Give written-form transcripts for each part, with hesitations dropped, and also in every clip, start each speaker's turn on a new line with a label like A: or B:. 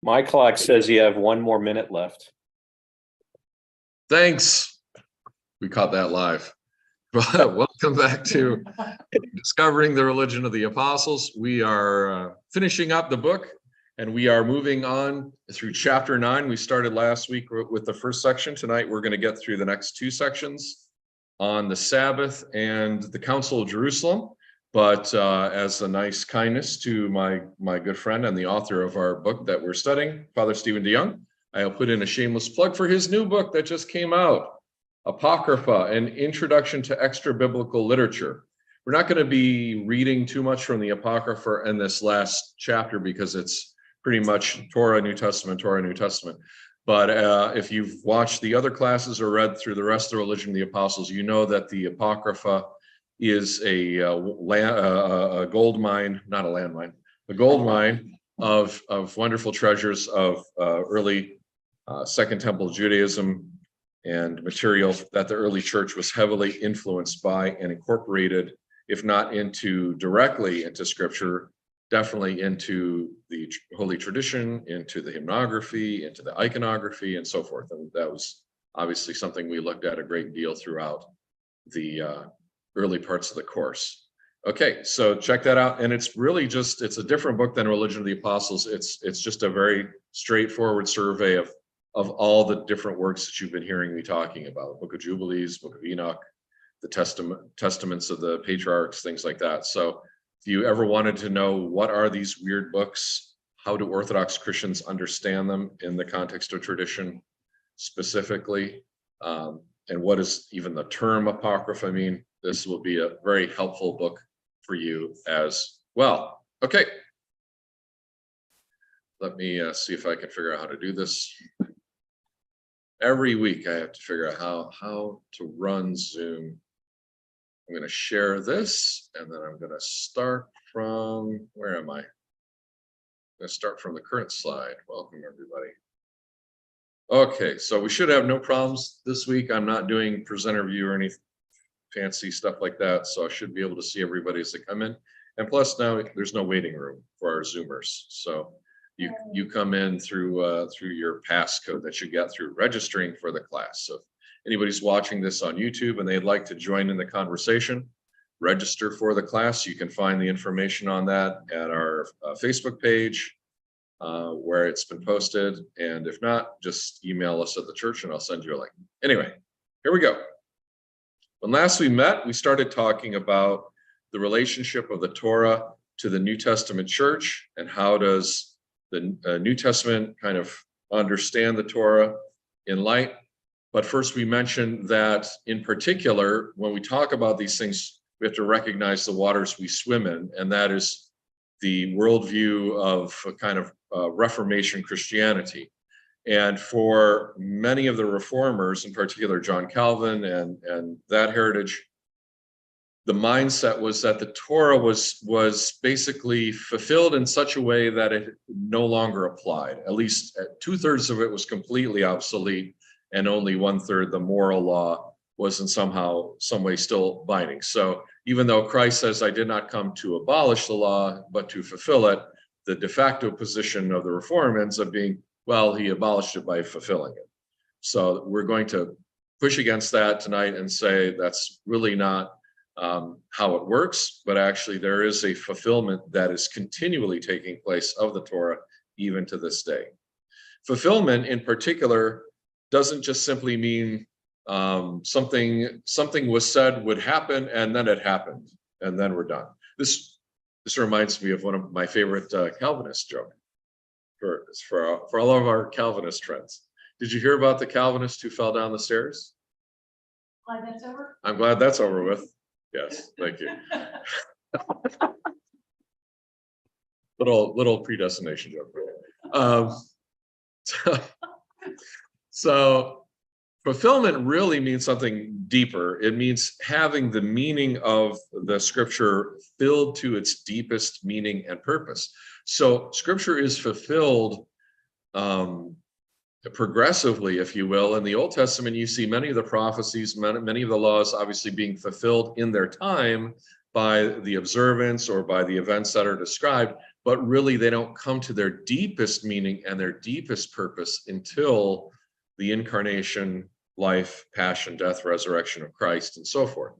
A: My clock says you have 1 more minute left.
B: Thanks. We caught that live. Welcome back to Discovering the Religion of the Apostles. We are finishing up the book, and we are moving on through chapter 9. We started last week with the first section. Tonight, we're going to get through the next two sections on the Sabbath and the Council of Jerusalem. But as a nice kindness to my good friend and the author of our book that we're studying, Father Stephen DeYoung, I'll put in a shameless plug for his new book that just came out, Apocrypha, an Introduction to Extra-Biblical Literature. We're not going to be reading too much from the Apocrypha in this last chapter because it's pretty much Torah, New Testament, Torah, New Testament. But if you've watched the other classes or read through the rest of the Religion of the Apostles, you know that the Apocrypha is a gold mine, not a landmine, a gold mine of wonderful treasures of early Second Temple Judaism and material that the early church was heavily influenced by and incorporated, if not directly into scripture, definitely into the holy tradition, into the hymnography, into the iconography, and so forth. And that was obviously something we looked at a great deal throughout the early parts of the course. Okay, so check that out. And it's really just, it's a different book than Religion of the Apostles. It's just a very straightforward survey of all the different works that you've been hearing me talking about. Book of Jubilees, Book of Enoch, the testaments of the patriarchs, things like that. So if you ever wanted to know what are these weird books, how do Orthodox Christians understand them in the context of tradition specifically, and what is even the term Apocrypha mean, this will be a very helpful book for you as well. Okay. Let me see if I can figure out how to do this. Every week I have to figure out how to run Zoom. I'm going to share this, and then I'm going to start from, where am I? I'm going to start from the current slide. Welcome, everybody. Okay, so we should have no problems this week. I'm not doing presenter view or any fancy stuff like that, so I should be able to see everybody as they come in. And plus, now there's no waiting room for our Zoomers, so you come in through your passcode that you get through registering for the class. So if anybody's watching this on YouTube and they'd like to join in the conversation, register for the class. You can find the information on that at our Facebook page where it's been posted. And if not, just email us at the church and I'll send you a link. Anyway, here we go. When last we met, we started talking about the relationship of the Torah to the New Testament church and how does the New Testament kind of understand the Torah in light. But first we mentioned that in particular, when we talk about these things, we have to recognize the waters we swim in, and that is the worldview of a kind of Reformation Christianity. And for many of the reformers, in particular John Calvin and that heritage, the mindset was that the Torah was basically fulfilled in such a way that it no longer applied. At least 2/3 of it was completely obsolete, and only 1/3, the moral law, was in some way still binding. So even though Christ says, I did not come to abolish the law, but to fulfill it, the de facto position of the reform ends up being, well, he abolished it by fulfilling it. So we're going to push against that tonight and say that's really not how it works, but actually there is a fulfillment that is continually taking place of the Torah even to this day. Fulfillment in particular doesn't just simply mean something was said would happen and then it happened and then we're done. This reminds me of one of my favorite Calvinist jokes for all of our Calvinist friends. Did you hear about the Calvinist who fell down the stairs?
C: Glad that's over.
B: I'm glad that's over with. Yes, thank you. little predestination joke. So fulfillment really means something deeper. It means having the meaning of the scripture filled to its deepest meaning and purpose. So scripture is fulfilled progressively, if you will. In the Old Testament, you see many of the prophecies, many of the laws obviously being fulfilled in their time by the observance or by the events that are described. but really they don't come to their deepest meaning and their deepest purpose until the incarnation, life, passion, death, resurrection of Christ, and so forth.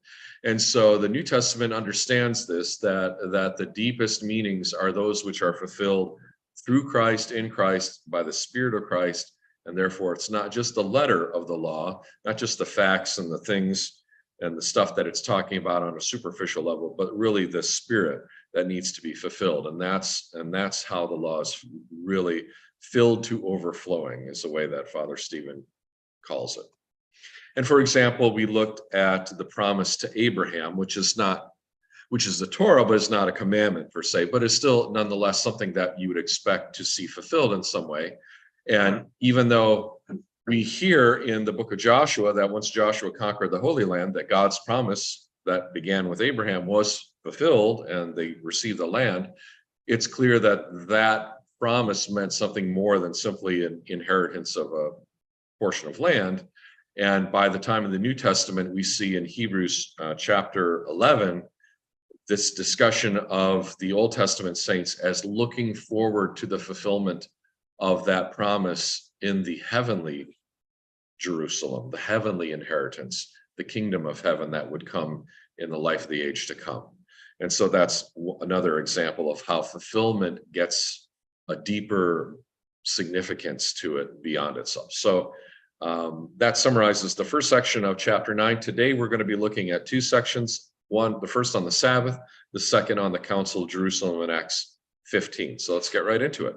B: And so the New Testament understands this, that the deepest meanings are those which are fulfilled through Christ, in Christ, by the Spirit of Christ. And therefore, it's not just the letter of the law, not just the facts and the things and the stuff that it's talking about on a superficial level, but really the spirit that needs to be fulfilled. And that's how the law is really filled to overflowing, is the way that Father Stephen calls it. And for example, we looked at the promise to Abraham, which is the Torah, but is not a commandment per se, but is still nonetheless something that you would expect to see fulfilled in some way. And even though we hear in the book of Joshua that once Joshua conquered the Holy Land, that God's promise that began with Abraham was fulfilled and they received the land, it's clear that that promise meant something more than simply an inheritance of a portion of land. And by the time of the New Testament, we see in Hebrews chapter 11, this discussion of the Old Testament saints as looking forward to the fulfillment of that promise in the heavenly Jerusalem, the heavenly inheritance, the kingdom of heaven that would come in the life of the age to come. And so that's another example of how fulfillment gets a deeper significance to it beyond itself. So that summarizes the first section of chapter 9. Today, we're going to be looking at two sections. One, the first on the Sabbath, the second on the Council of Jerusalem in Acts 15. So let's get right into it.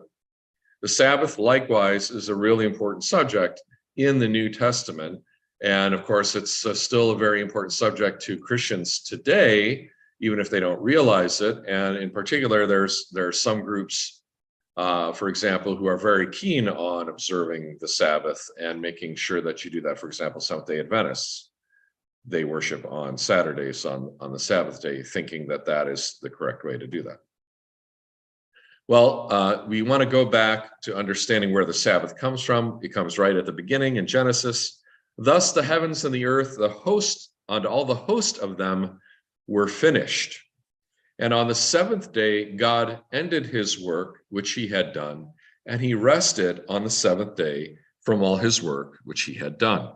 B: The Sabbath, likewise, is a really important subject in the New Testament. And of course, it's still a very important subject to Christians today, even if they don't realize it. And in particular, there are some groups, for example, who are very keen on observing the Sabbath and making sure that you do that. For example, Seventh-day Adventists, they worship on Saturdays on the Sabbath day, thinking that that is the correct way to do that. Well, we want to go back to understanding where the Sabbath comes from. It comes right at the beginning in Genesis. Thus the heavens and the earth, the host, and all the host of them were finished. And on the seventh day, God ended his work, which he had done, and he rested on the seventh day from all his work, which he had done.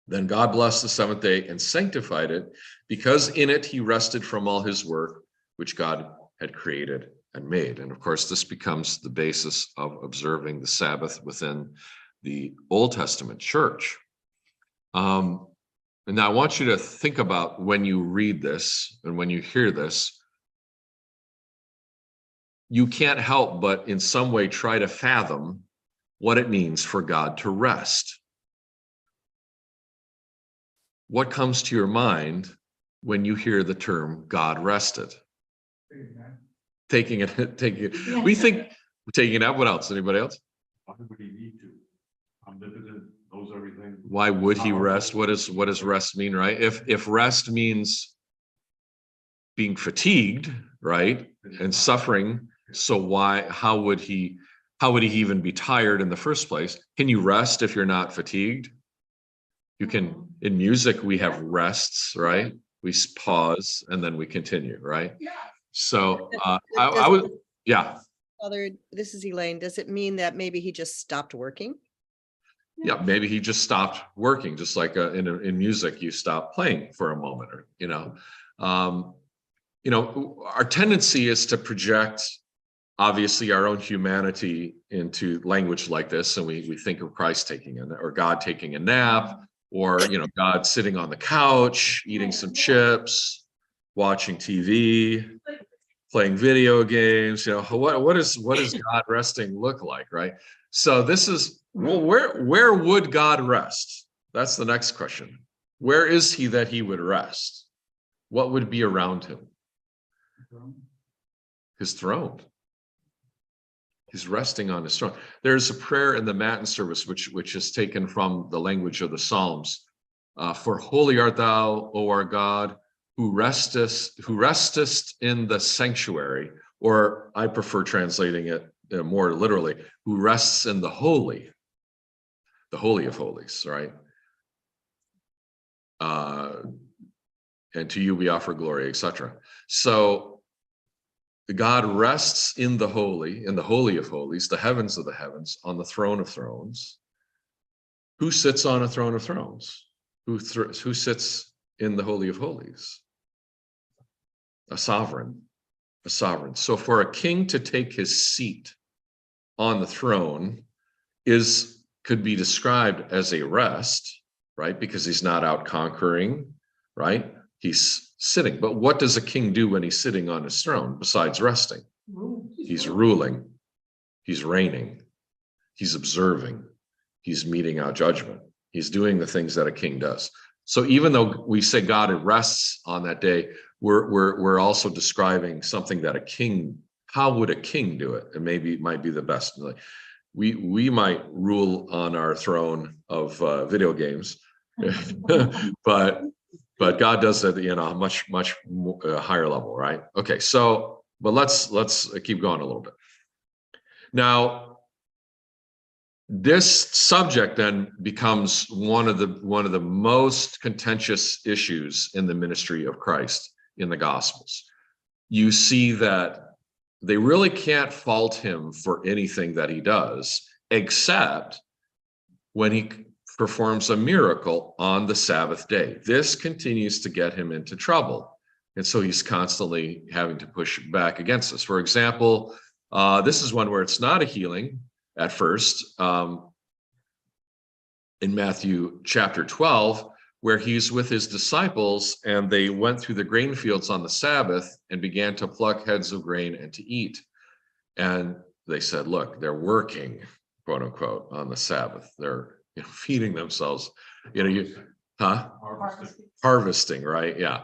B: Then God blessed the seventh day and sanctified it, because in it he rested from all his work, which God had created and made. And of course, this becomes the basis of observing the Sabbath within the Old Testament church. And now I want you to think about when you read this and when you hear this, you can't help but in some way try to fathom what it means for God to rest. What comes to your mind when you hear the term God rested? Taking it. We think taking it out. What else? Anybody else?
D: Why would he need to? Omnipotent, knows everything.
B: Why would he rest? What does rest mean, right? If rest means being fatigued, right, and suffering, so how would he even be tired in the first place? Can you rest if you're not fatigued? You can. In music, we have rests, right? We pause and then we continue, right?
C: Yeah.
B: So I would, yeah.
E: Father, this is Elaine. Does it mean that maybe he just stopped working?
B: Yeah, maybe he just stopped working, just like in music, you stop playing for a moment, or our tendency is to project, obviously, our own humanity into language like this, and we think of Christ or God taking a nap, or God sitting on the couch eating some chips, watching TV, playing video games. What does God resting look like, right? So this is, well, where would God rest? That's the next question. Where is he that he would rest? What would be around him? His throne. He's resting on his throne. There's a prayer in the Matin service which is taken from the language of the Psalms. For holy art thou, O our God, who restest in the sanctuary, or I prefer translating it more literally, who rests in the holy of holies, right? And to you we offer glory, etc. So God rests in the Holy of Holies, the heavens of the heavens, on the throne of thrones. Who sits on a throne of thrones? Who sits in the Holy of Holies? A sovereign, a sovereign. So for a king to take his seat on the throne could be described as a rest, right? Because he's not out conquering, right? He's sitting. But what does a king do when he's sitting on his throne besides resting? He's ruling, he's reigning, he's observing, he's meting out judgment. He's doing the things that a king does. So even though we say God rests on that day, we're also describing something that a king, how would a king do it? And maybe it might be the best. Like we might rule on our throne of video games, but God does it, a much higher level, right? Okay, so but let's keep going a little bit. Now, this subject then becomes one of the most contentious issues in the ministry of Christ in the Gospels. You see that they really can't fault him for anything that he does, except when he performs a miracle on the Sabbath day. This continues to get him into trouble. And so he's constantly having to push back against this. For example, this is one where it's not a healing at first, in Matthew chapter 12, where he's with his disciples and they went through the grain fields on the Sabbath and began to pluck heads of grain and to eat. And they said, look, they're working, quote unquote, on the Sabbath. They're feeding themselves, harvesting, right? Yeah.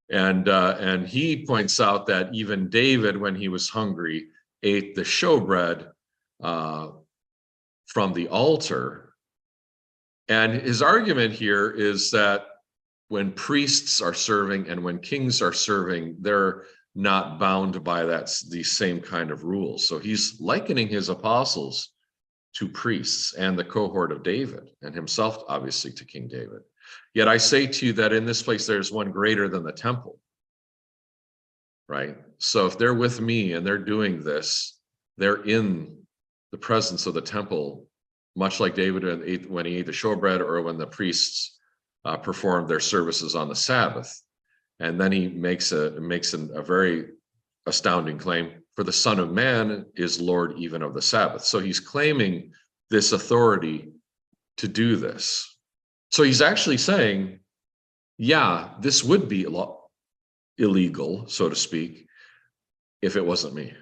B: And he points out that even David, when he was hungry, ate the showbread from the altar. And his argument here is that when priests are serving and when kings are serving, they're not bound by these same kind of rules. So he's likening his apostles to priests and the cohort of David, and himself obviously to King David. Yet I say to you that in this place there's one greater than the temple, right? So if they're with me and they're doing this, they're in the presence of the temple, much like David when he ate the showbread, or when the priests performed their services on the Sabbath. And then he makes a very astounding claim: for the Son of Man is Lord even of the Sabbath. So he's claiming this authority to do this. So he's actually saying, yeah, this would be illegal, so to speak, if it wasn't me.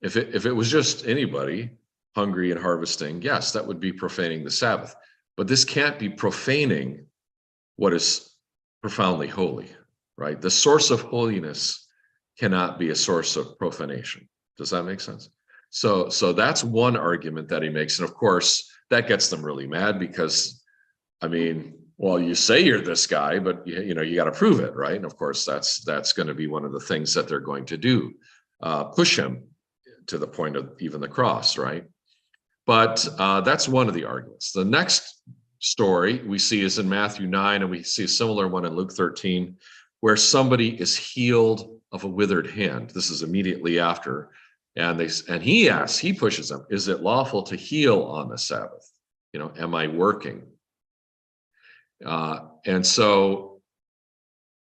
B: If it was just anybody hungry and harvesting, yes, that would be profaning the Sabbath. But this can't be profaning what is profoundly holy, right? The source of holiness cannot be a source of profanation. Does that make sense? So that's one argument that he makes. And of course, that gets them really mad because, I mean, well, you say you're this guy, but you got to prove it, right? And of course, that's going to be one of the things that they're going to do, push him to the point of even the cross, right? But that's one of the arguments. The next story we see is in Matthew 9, and we see a similar one in Luke 13, where somebody is healed of a withered hand. This is immediately after, and he pushes them, is it lawful to heal on the Sabbath? Am I working? And so,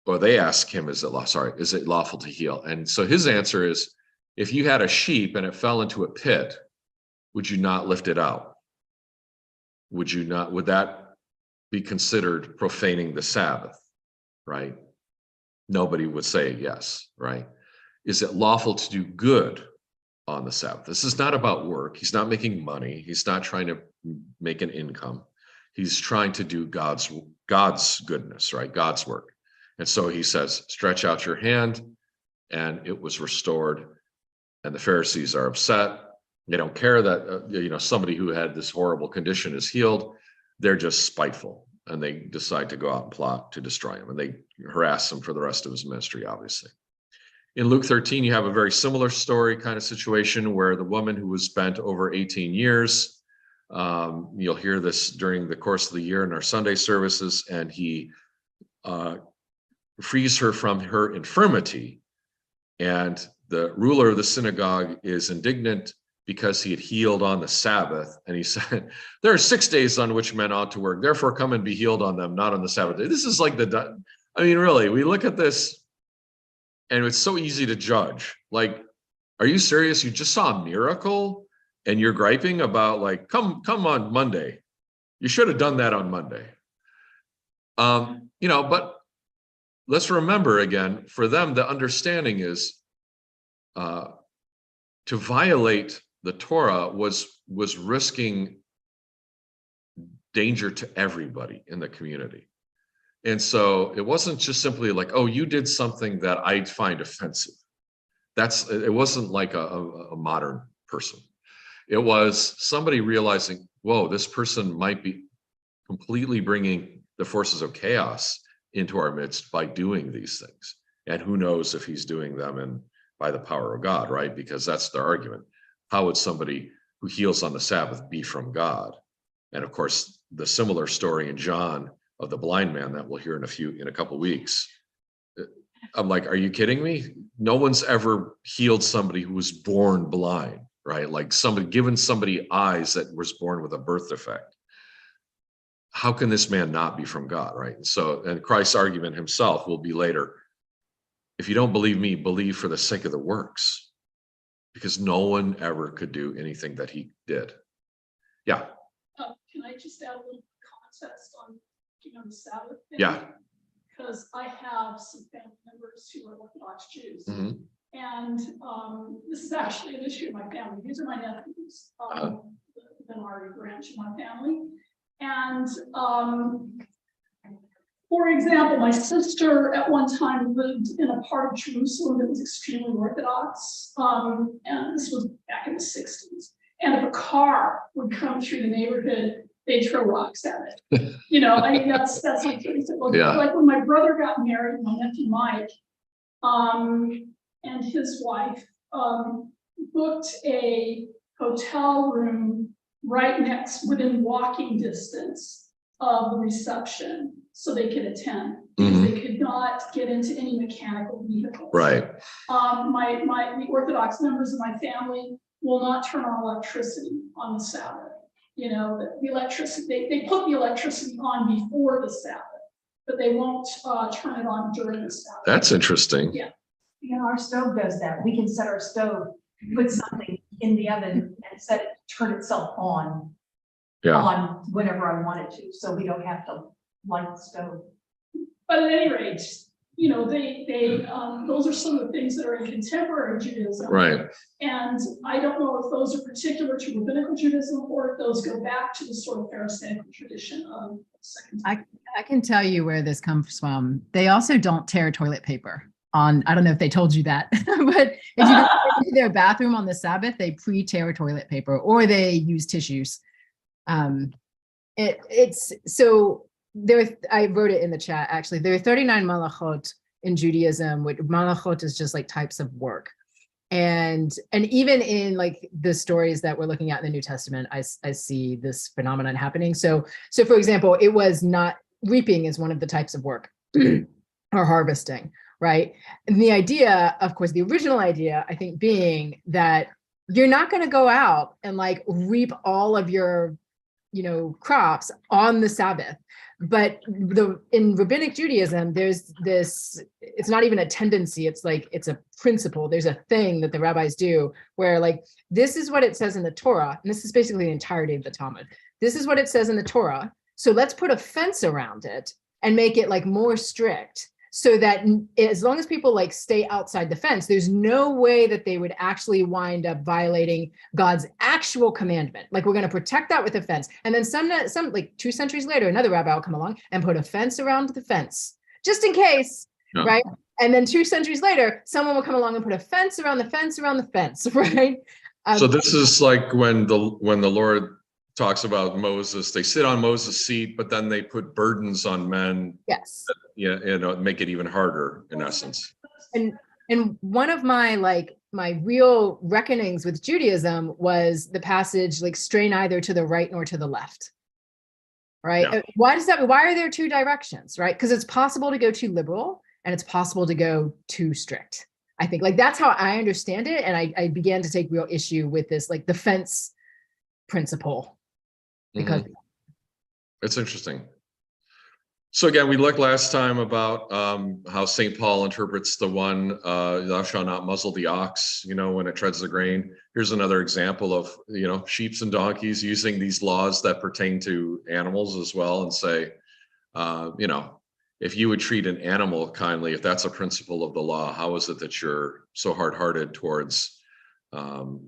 B: or they ask him, is it lawful to heal? And so his answer is, if you had a sheep and it fell into a pit, would you not lift it out? Would that be considered profaning the Sabbath, right? Nobody would say yes, right? Is it lawful to do good on the Sabbath? This is not about work. He's not making money. He's not trying to make an income. He's trying to do God's goodness, right? God's work. And so he says, stretch out your hand, and it was restored. And the Pharisees are upset. They don't care that somebody who had this horrible condition is healed. They're just spiteful, and they decide to go out and plot to destroy him, and they harass him for the rest of his ministry, obviously. In Luke 13, you have a very similar story kind of situation where the woman who was bent over 18 years, you'll hear this during the course of the year in our Sunday services, and he frees her from her infirmity. And the ruler of the synagogue is indignant because he had healed on the Sabbath. And he said, there are 6 days on which men ought to work. Therefore, come and be healed on them, not on the Sabbath day. This is like I mean, really, we look at this and it's so easy to judge. Like, are you serious? You just saw a miracle and you're griping about like, come on Monday. You should have done that on Monday. But let's remember again, for them, the understanding is to violate the Torah was risking danger to everybody in the community. And so it wasn't just simply like, oh, you did something that I find offensive. It wasn't like a modern person. It was somebody realizing, whoa, this person might be completely bringing the forces of chaos into our midst by doing these things. And who knows if he's doing them by the power of God, right? Because that's their argument. How would somebody who heals on the Sabbath be from God? And of course, the similar story in John of the blind man that we'll hear in a couple of weeks. I'm like, are you kidding me? No one's ever healed somebody who was born blind, right? Like given somebody eyes that was born with a birth defect. How can this man not be from God, right? And Christ's argument himself will be later, if you don't believe me, believe for the sake of the works, because no one ever could do anything that he did. Yeah.
C: Can I just add a little context on the Sabbath thing?
B: Yeah.
C: Because I have some family members who are Orthodox Jews.
B: Mm-hmm.
C: And this is actually an issue in my family. These are my nephews, the Mari branch of my family. And for example, my sister at one time lived in a part of Jerusalem that was extremely Orthodox. And this was back in the 60s. And if a car would come through the neighborhood, they'd throw rocks at it. I mean, that's like,
B: Yeah.
C: Like when my brother got married, my nephew Mike, and his wife booked a hotel room right within walking distance of the reception so they could attend, because they could not get into any mechanical vehicles.
B: Right.
C: The Orthodox members of my family will not turn on electricity on the Sabbath. The electricity, they put the electricity on before the Sabbath, but they won't turn it on during the Sabbath.
B: That's interesting.
C: Yeah.
F: Our stove does that. We can set our stove, put something in the oven and turn itself on whenever I want it to, so we don't have to light the stove.
C: But at any rate, those are some of the things that are in contemporary Judaism.
B: Right.
C: And I don't know if those are particular to rabbinical Judaism or if those go back to the sort of Pharisaical tradition of second.
G: I can tell you where this comes from. They also don't tear toilet paper on, I don't know if they told you that, but if you go into their bathroom on the Sabbath, they pre-tear toilet paper or they use tissues. It's so I wrote it in the chat, actually. There are 39 malachot in Judaism, which malachot is just like types of work. And even in like the stories that we're looking at in the New Testament, I see this phenomenon happening. So for example, it was not, reaping is one of the types of work or harvesting, right? And the idea, of course, the original idea, I think, being that you're not going to go out and like reap all of your, crops on the Sabbath. But in rabbinic Judaism, there's this, it's not even a tendency, it's a principle. There's a thing that the rabbis do where like, this is what it says in the Torah, and this is basically the entirety of the Talmud. This is what it says in the Torah. So let's put a fence around it and make it like more strict, so that as long as people like stay outside the fence, there's no way that they would actually wind up violating God's actual commandment. Like, we're going to protect that with a fence. And then some like 2 centuries later, another rabbi will come along and put a fence around the fence, just in case, right? And then 2 centuries later, someone will come along and put a fence around the fence around the fence, right?
B: So this is like when the Lord talks about Moses, they sit on Moses' seat, but then they put burdens on men.
E: Yes.
B: Make it even harder in essence.
E: And one of my real reckonings with Judaism was the passage, like, stray neither to the right nor to the left. Right? Yeah. Why are there 2 directions, right? Because it's possible to go too liberal and it's possible to go too strict. I think like that's how I understand it. And I began to take real issue with this, like the fence principle, because
B: It's interesting. So again, we looked last time about how St. Paul interprets the one, thou shalt not muzzle the ox, when it treads the grain. Here's another example of, sheep and donkeys using these laws that pertain to animals as well, and say, if you would treat an animal kindly, if that's a principle of the law, how is it that you're so hard-hearted towards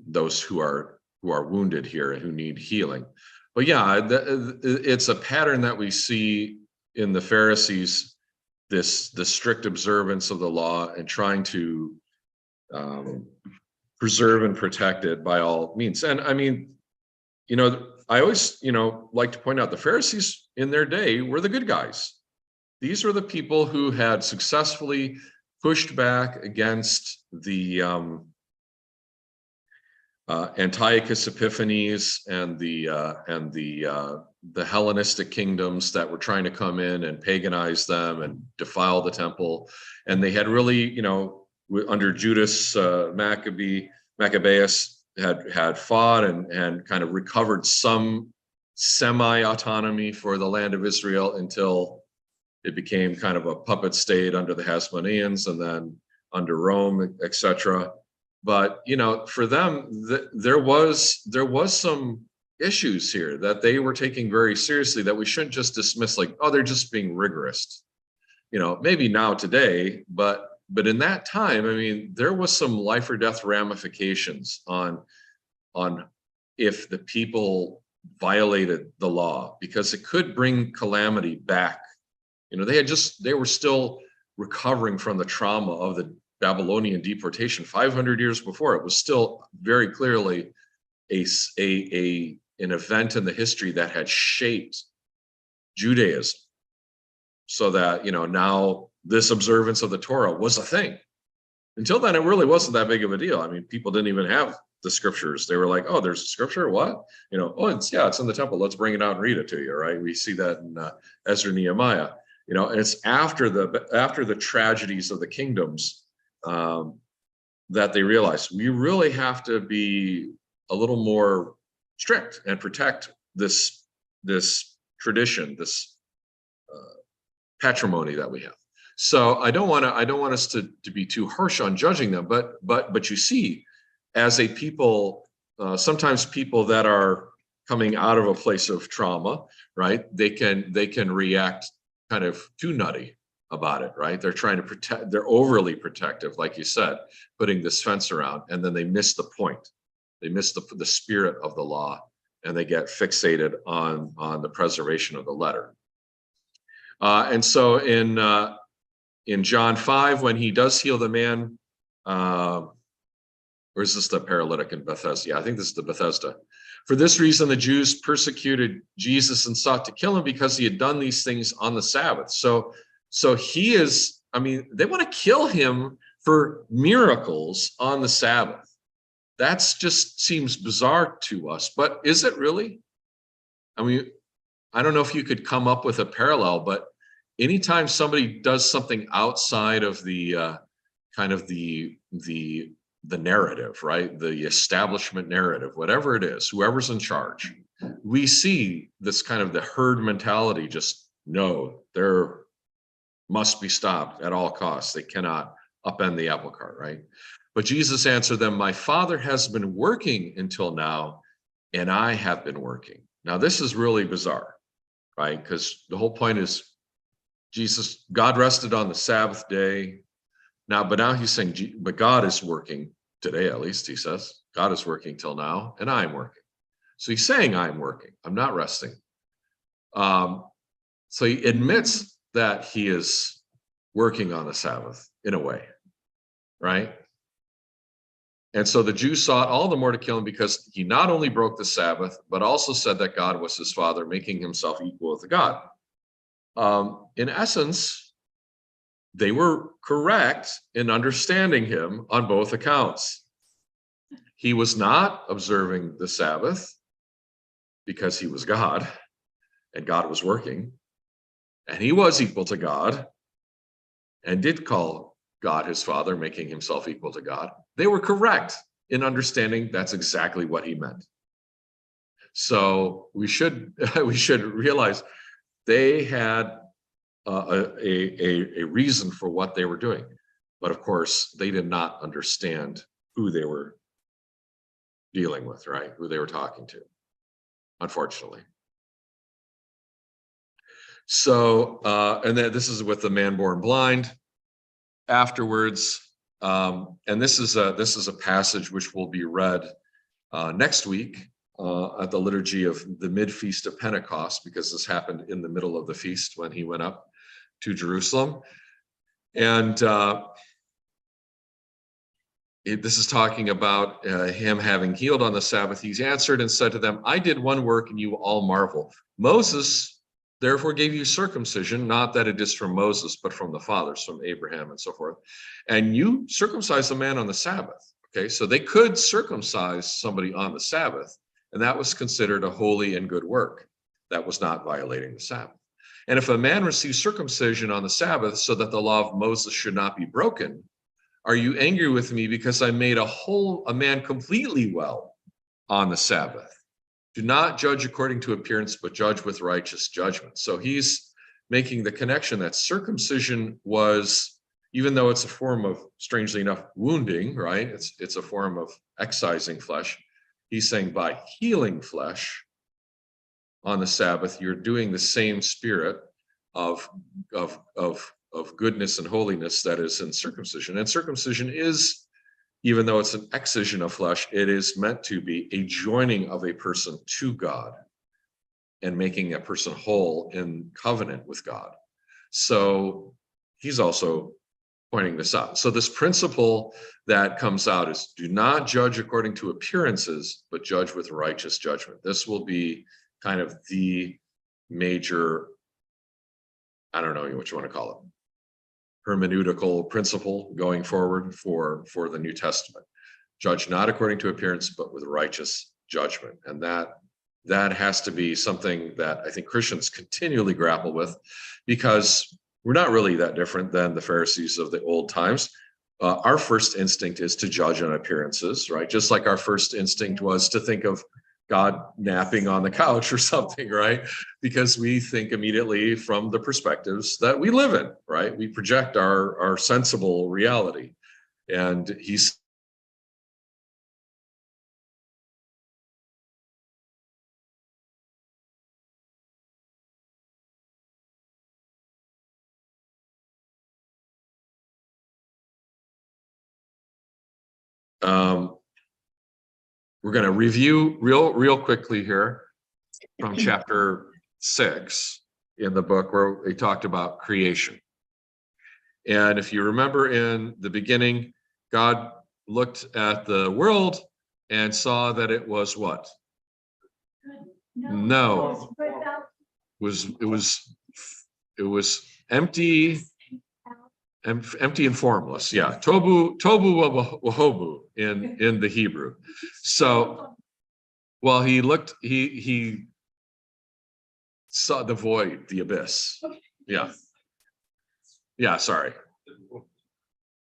B: those who are wounded here and who need healing? But yeah, it's a pattern that we see in the Pharisees, the strict observance of the law and trying to preserve and protect it by all means. And I mean, I always, like to point out the Pharisees in their day were the good guys. These were the people who had successfully pushed back against the Antiochus Epiphanes and the Hellenistic kingdoms that were trying to come in and paganize them and defile the temple. And they had really, under Judas Maccabeus had fought and kind of recovered some semi-autonomy for the land of Israel until it became kind of a puppet state under the Hasmoneans and then under Rome, etc. But for them, there was some issues here that they were taking very seriously that we shouldn't just dismiss like, oh, they're just being rigorous. Maybe now today, but in that time, I mean, there was some life or death ramifications on if the people violated the law, because it could bring calamity back. They were still recovering from the trauma of the Babylonian deportation 500 years before. It was still very clearly an event in the history that had shaped Judaism, so that now this observance of the Torah was a thing. Until then, it really wasn't that big of a deal. I mean, people didn't even have the scriptures. They were like, oh, there's a scripture, what? It's in the temple, let's bring it out and read it to you, right? We see that in Ezra, Nehemiah. And it's after the tragedies of the kingdoms that they realized we really have to be a little more strict and protect this tradition, this patrimony that we have. So I don't want us to be too harsh on judging them, but you see, as a people, sometimes people that are coming out of a place of trauma, right? They can react kind of too nutty about it, right? They're trying to protect, they're overly protective, like you said, putting this fence around, and then they miss the point. They miss the spirit of the law, and they get fixated on the preservation of the letter. And so in John 5, when he does heal the man, or is this the paralytic in Bethesda? Yeah, I think this is the Bethesda. For this reason, the Jews persecuted Jesus and sought to kill him because he had done these things on the Sabbath. So he is, I mean, they want to kill him for miracles on the Sabbath. That's just seems bizarre to us, but is it really? I mean, I don't know if you could come up with a parallel, but anytime somebody does something outside of the kind of the narrative, right? The establishment narrative, whatever it is, whoever's in charge, we see this kind of the herd mentality. Just no, there must be stopped at all costs. They cannot upend the apple cart, right? But Jesus answered them, my Father has been working until now, and I have been working. Now, this is really bizarre, right? Because the whole point is God rested on the Sabbath day. But now he's saying, but God is working today, at least he says. God is working till now, and I'm working. So he's saying I'm working. I'm not resting. So he admits that he is working on the Sabbath in a way, right? And so the Jews sought all the more to kill him because he not only broke the Sabbath, but also said that God was his Father, making himself equal with God. In essence, they were correct in understanding him on both accounts. He was not observing the Sabbath because he was God, and God was working, and he was equal to God and did call God his Father, making himself equal to God. They were correct in understanding that's exactly what he meant. So we should realize they had a reason for what they were doing, but of course they did not understand who they were dealing with, right? Who they were talking to, unfortunately. So, and then this is with the man born blind. Afterwards, and this is a passage which will be read next week at the liturgy of the mid-feast of Pentecost, because this happened in the middle of the feast when he went up to Jerusalem. And this is talking about him having healed on the Sabbath. He's answered and said to them, I did one work and you all marvel. Moses therefore gave you circumcision, not that it is from Moses, but from the fathers, from Abraham and so forth. And you circumcise a man on the Sabbath. Okay, so they could circumcise somebody on the Sabbath, and that was considered a holy and good work. That was not violating the Sabbath. And if a man receives circumcision on the Sabbath so that the law of Moses should not be broken, are you angry with me because I made a man completely well on the Sabbath? Do not judge according to appearance, but judge with righteous judgment. So he's making the connection that circumcision was, even though it's a form of, strangely enough, wounding, right? It's a form of excising flesh. He's saying by healing flesh on the Sabbath, you're doing the same spirit of goodness and holiness that is in circumcision. And circumcision is, even though it's an excision of flesh, it is meant to be a joining of a person to God and making a person whole in covenant with God. So he's also pointing this out. So this principle that comes out is do not judge according to appearances, but judge with righteous judgment. This will be kind of the major, I don't know what you want to call it, hermeneutical principle going forward for the New Testament. Judge not according to appearance, but with righteous judgment. And that has to be something that I think Christians continually grapple with, because we're not really that different than the Pharisees of the old times. Our first instinct is to judge on appearances, right? Just like our first instinct was to think of God napping on the couch or something, right? Because we think immediately from the perspectives that we live in, right? We project our sensible reality. And he's we're going to review real quickly here from chapter 6 in the book where they talked about creation. And if you remember in the beginning, God looked at the world and saw that it was what? No. It was empty. Empty and formless, yeah. Tobu wahobu in the Hebrew. So, well, he saw the void, the abyss. Yeah, sorry.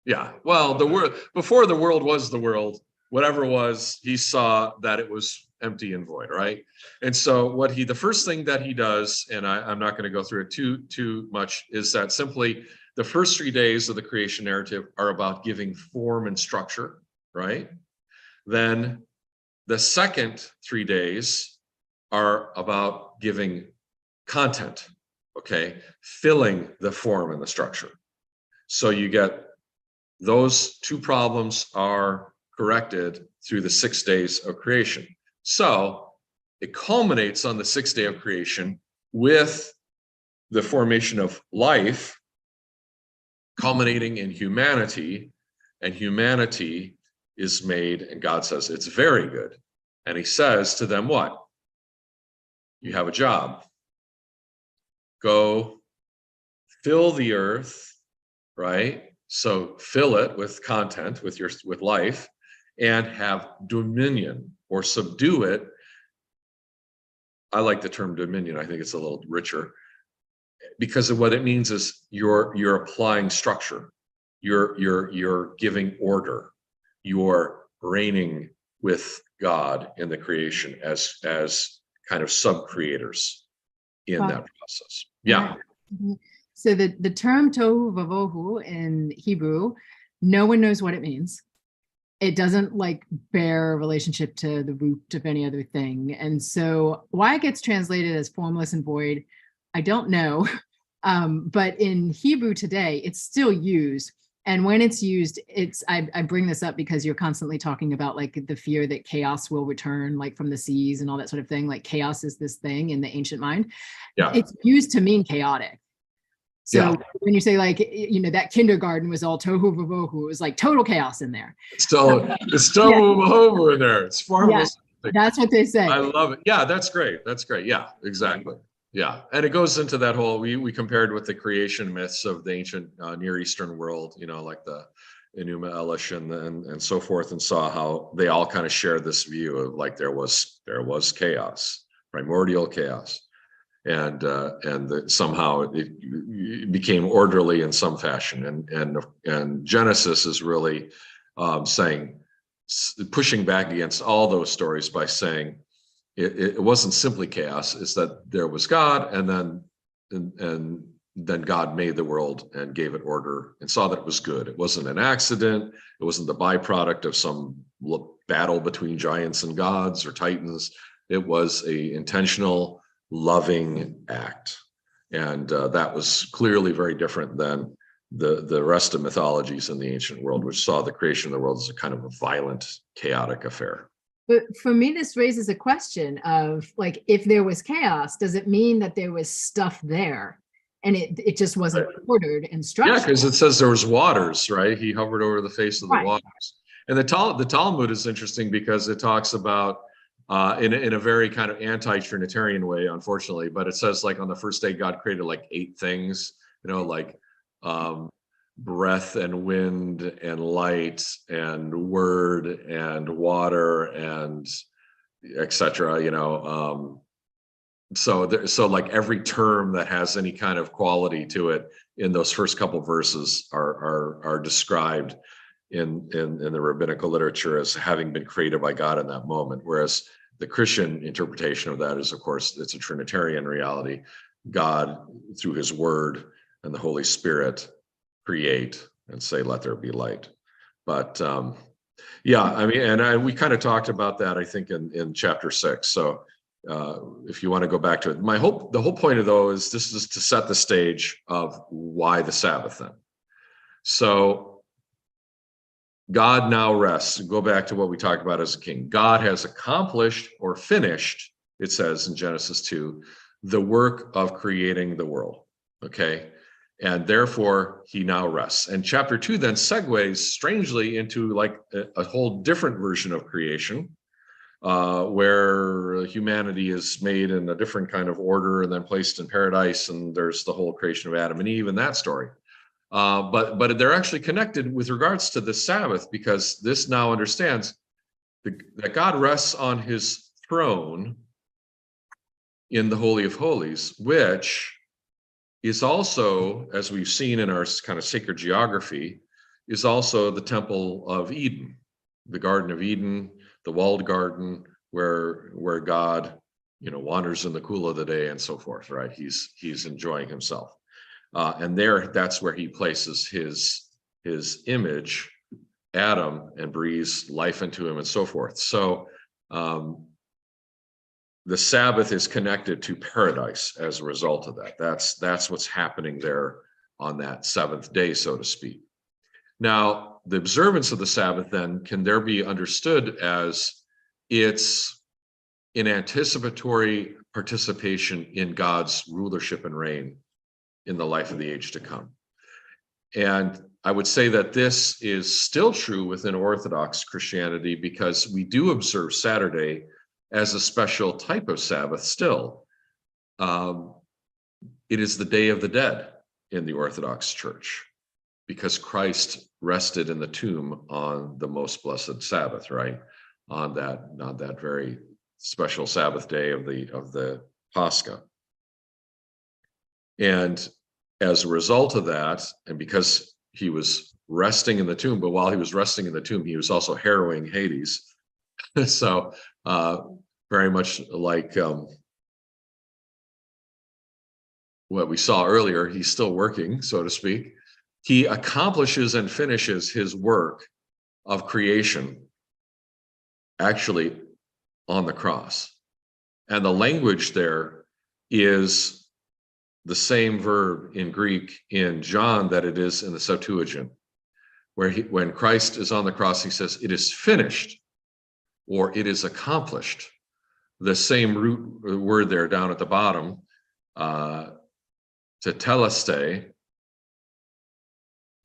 B: Yeah, well, the world, before the world was the world, whatever was, he saw that it was empty and void, right? And so the first thing that he does, and I'm not going to go through it too much, is that simply the first 3 days of the creation narrative are about giving form and structure, right? Then the second 3 days are about giving content, okay? Filling the form and the structure. So you get those two problems are corrected through the 6 days of creation. So it culminates on the 6th day of creation with the formation of life, culminating in humanity, and humanity is made, and God says it's very good. And he says to them, what? You have a job. Go fill the earth, right? So fill it with content, with life, and have dominion or subdue it. I like the term dominion. I think it's a little richer, because of what it means is you're applying structure. you're giving order. You're reigning with God in the creation as kind of sub-creators in that process. Yeah.
E: Mhm. So the term tohu vavohu in Hebrew, no one knows what it means. It doesn't like bear a relationship to the root of any other thing. And so why it gets translated as formless and void, I don't know. But in Hebrew today, it's still used. And when it's used, I bring this up because you're constantly talking about like the fear that chaos will return, like from the seas and all that sort of thing. Like chaos is this thing in the ancient mind.
B: Yeah.
E: It's used to mean chaotic. So
B: Yeah.
E: when you say like, that kindergarten was all tohu vavohu, it was like total chaos in there.
B: It's still over in there. It's formless.
E: Yeah, that's what they say.
B: I love it. Yeah, that's great. That's great. Yeah, exactly. Yeah, and it goes into that whole, we compared with the creation myths of the ancient Near Eastern world, like the Enuma Elish and so forth, and saw how they all kind of share this view of like there was chaos, primordial chaos, and somehow it became orderly in some fashion, and Genesis is really pushing back against all those stories by saying it wasn't simply chaos. It's that there was God, and then God made the world and gave it order and saw that it was good. It wasn't an accident. It wasn't the byproduct of some battle between giants and gods or titans. It was a intentional, loving act. And that was clearly very different than the rest of mythologies in the ancient world, which saw the creation of the world as a kind of a violent, chaotic affair.
E: But for me, this raises a question of like, if there was chaos, does it mean that there was stuff there and it just wasn't ordered and structured?
B: Yeah, because it says there was waters, right? He hovered over the face of the
E: Right.
B: waters. And the Talmud is interesting because it talks about in a very kind of anti-Trinitarian way, unfortunately, but it says like on the first day, God created like 8 things, like breath and wind and light and word and water and etc. So like every term that has any kind of quality to it in those first couple verses are described in the rabbinical literature as having been created by God in that moment. Whereas the Christian interpretation of that is, of course, it's a Trinitarian reality. God, through his word and the Holy Spirit, create and say, let there be light. But yeah, I mean, and we kind of talked about that, I think, in chapter 6. So if you want to go back to it, the whole point of though is this is to set the stage of why the Sabbath then. So God now rests. Go back to what we talked about as a king. God has accomplished or finished, it says in Genesis 2, the work of creating the world. Okay. And therefore he now rests. And chapter 2 then segues strangely into like a whole different version of creation, where humanity is made in a different kind of order and then placed in paradise. And there's the whole creation of Adam and Eve and that story. But they're actually connected with regards to the Sabbath, because this now understands that God rests on his throne in the Holy of Holies, which is also, as we've seen in our kind of sacred geography, is also the Temple of Eden, the Garden of Eden, the walled garden where God, wanders in the cool of the day and so forth, right? He's enjoying himself. And that's where he places his image, Adam, and breathes life into him and so forth. So the Sabbath is connected to paradise as a result of that. That's what's happening there on that 7th day, so to speak. Now, the observance of the Sabbath then can there be understood as it's an anticipatory participation in God's rulership and reign in the life of the age to come. And I would say that this is still true within Orthodox Christianity, because we do observe Saturday as a special type of Sabbath still. It is the Day of the Dead in the Orthodox Church, because Christ rested in the tomb on the most blessed Sabbath, right? On that very special Sabbath day of the Pascha. And as a result of that, and because he was resting in the tomb, but while he was resting in the tomb, he was also harrowing Hades. So very much like what we saw earlier, he's still working, so to speak. He accomplishes and finishes his work of creation actually on the cross. And the language there is the same verb in Greek in John that it is in the Septuagint, where when Christ is on the cross, he says, "It is finished," or "It is accomplished." The same root word there down at the bottom, tetelestai,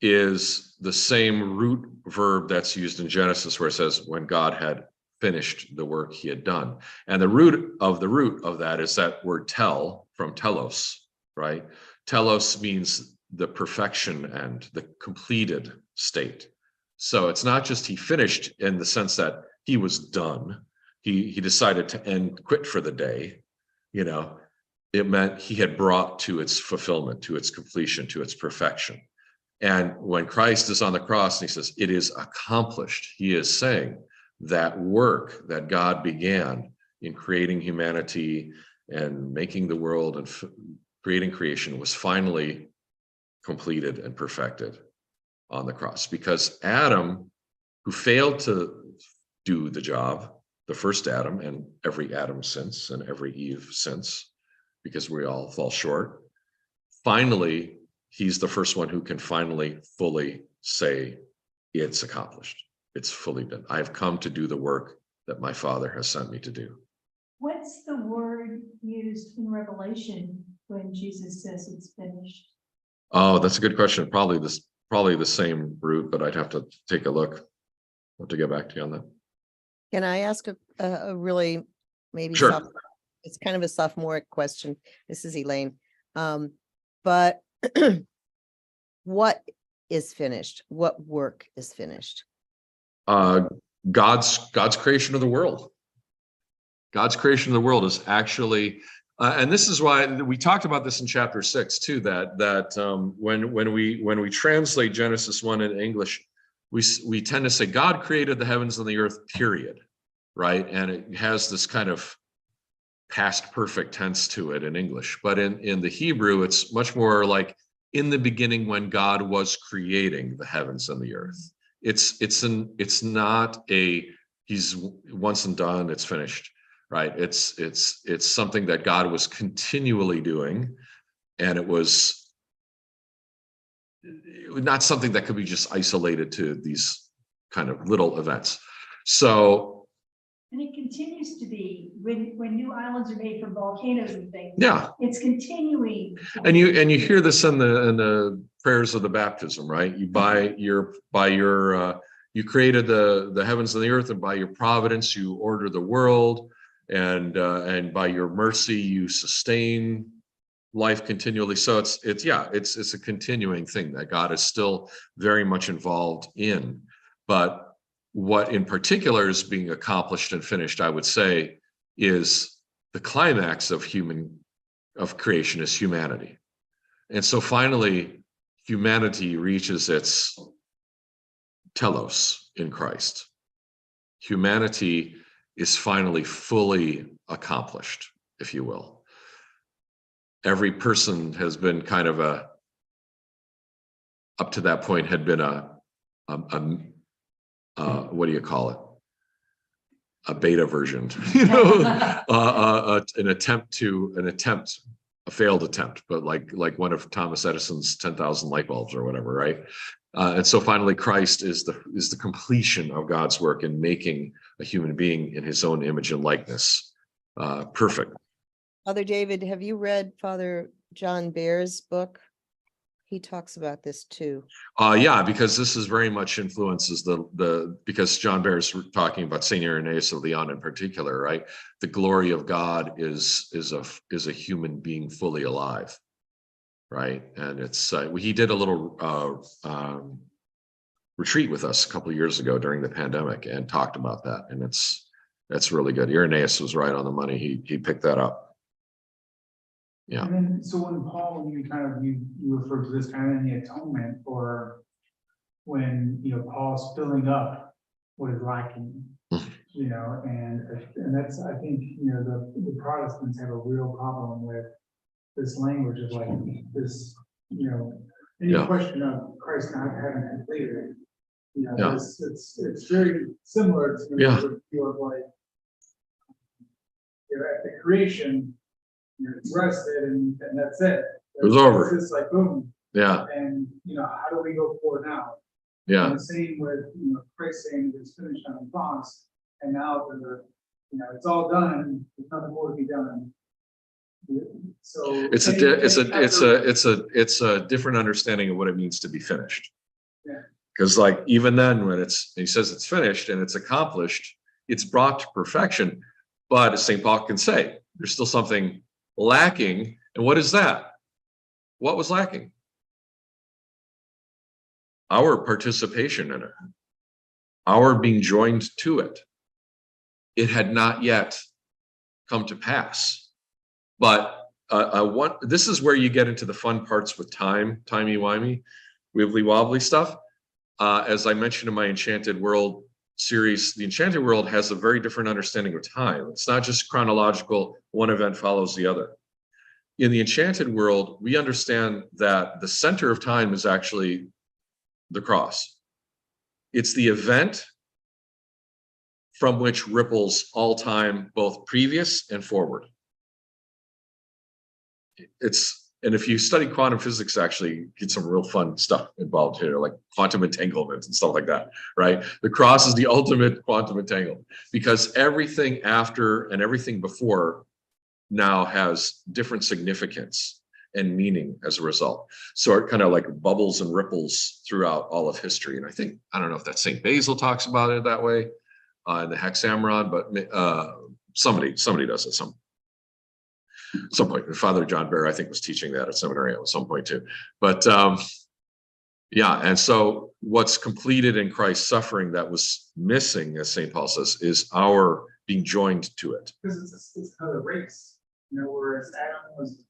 B: is the same root verb that's used in Genesis, where it says, when God had finished the work he had done. And the root of that is that word tel, from telos, right? Telos means the perfection and the completed state. So it's not just he finished in the sense that he was done. He decided to quit for the day. You know, it meant he had brought to its fulfillment, to its completion, to its perfection. And when Christ is on the cross and he says, "It is accomplished," he is saying that work that God began in creating humanity and making the world and creating creation was finally completed and perfected on the cross. Because Adam, who failed to do the job, the first Adam and every Adam since and every Eve since, because we all fall short, finally, he's the first one who can finally fully say, "It's accomplished. It's fully done. I've come to do the work that my Father has sent me to do."
F: What's the word used in Revelation when Jesus says it's finished?
B: Oh, that's a good question. Probably the same root, but I'd have to take a look. I'll have to get back to you on that.
H: Can I ask a really maybe
B: Sure.
H: it's kind of a sophomoric question. This is Elaine. But what is finished? What work is finished?
B: God's creation of the world. God's creation of the world is actually, and this is why we talked about this in chapter 6 too. That when we translate Genesis 1 in English, we tend to say God created the heavens and the earth, period, right? And it has this kind of past perfect tense to it in English, but in the Hebrew, it's much more like, in the beginning when God was creating the heavens and the earth. It's not a he's once and done, it's finished, right? It's something that God was continually doing, and it was not something that could be just isolated to these kind of little events. So,
F: And it continues to be when new islands are made from volcanoes and things.
B: yeah,
F: It's continuing.
B: and you hear this in the prayers of the baptism, right? You you created the heavens and the earth, and by your providence you order the world, and by your mercy you sustain life continually. So it's a continuing thing that God is still very much involved in. But what in particular is being accomplished and finished, I would say, is the climax of creation is humanity. And so finally, humanity reaches its telos in Christ. Humanity is finally fully accomplished, if you will. Every person has been kind of up to that point had been what do you call it? A beta version, a failed attempt, but like one of Thomas Edison's 10,000 light bulbs or whatever, right? And so finally, Christ is the completion of God's work in making a human being in his own image and likeness. Perfect.
H: Father David, have you read Father John Bear's book? He talks about this too.
B: Yeah, because this is very much influences because John Bear is talking about Saint Irenaeus of Lyon in particular, right? The glory of God is a human being fully alive, right? And it's he did a little retreat with us a couple of years ago during the pandemic and talked about that, and that's really good. Irenaeus was right on the money. He picked that up. Yeah.
I: And then, so when Paul, you refer to this kind of in the atonement, or when, Paul's filling up what is lacking. And that's, I think, the Protestants have a real problem with this language of like this, any
B: Yeah.
I: question of Christ not having completed it.
B: Yeah.
I: It's very similar to
B: Yeah.
I: the feel of like, at the creation, it's rested and that's it.
B: It was over.
I: It's just like boom.
B: Yeah.
I: And how do we go forward now?
B: Yeah.
I: And the same with Christ saying it's finished on the cross, and now it's all done. There's nothing more to be done. So
B: It's a different understanding of what it means to be finished.
I: Yeah.
B: Because like even then when he says it's finished and it's accomplished, it's brought to perfection. But as St. Paul can say, there's still something lacking. And what is that? What was lacking? Our participation in it, our being joined to it. It had not yet come to pass. But this is where you get into the fun parts with timey-wimey, wibbly-wobbly stuff. As I mentioned in my Enchanted World series, the Enchanted World has a very different understanding of time. It's not just chronological, one event follows the other. In the Enchanted World, we understand that the center of time is actually the cross. It's the event from which ripples all time, both previous and forward. And if you study quantum physics, actually, you get some real fun stuff involved here, like quantum entanglement and stuff like that, right? The cross is the ultimate quantum entanglement because everything after and everything before now has different significance and meaning as a result. So it kind of like bubbles and ripples throughout all of history. And I don't know if that St. Basil talks about it that way in the Hexameron, but somebody does at some point. Father John Bear, I think, was teaching that at seminary at some point too. But yeah, and so what's completed in Christ's suffering that was missing, as St. Paul says, is our being joined to it.
I: Because it's another race, whereas Adam was,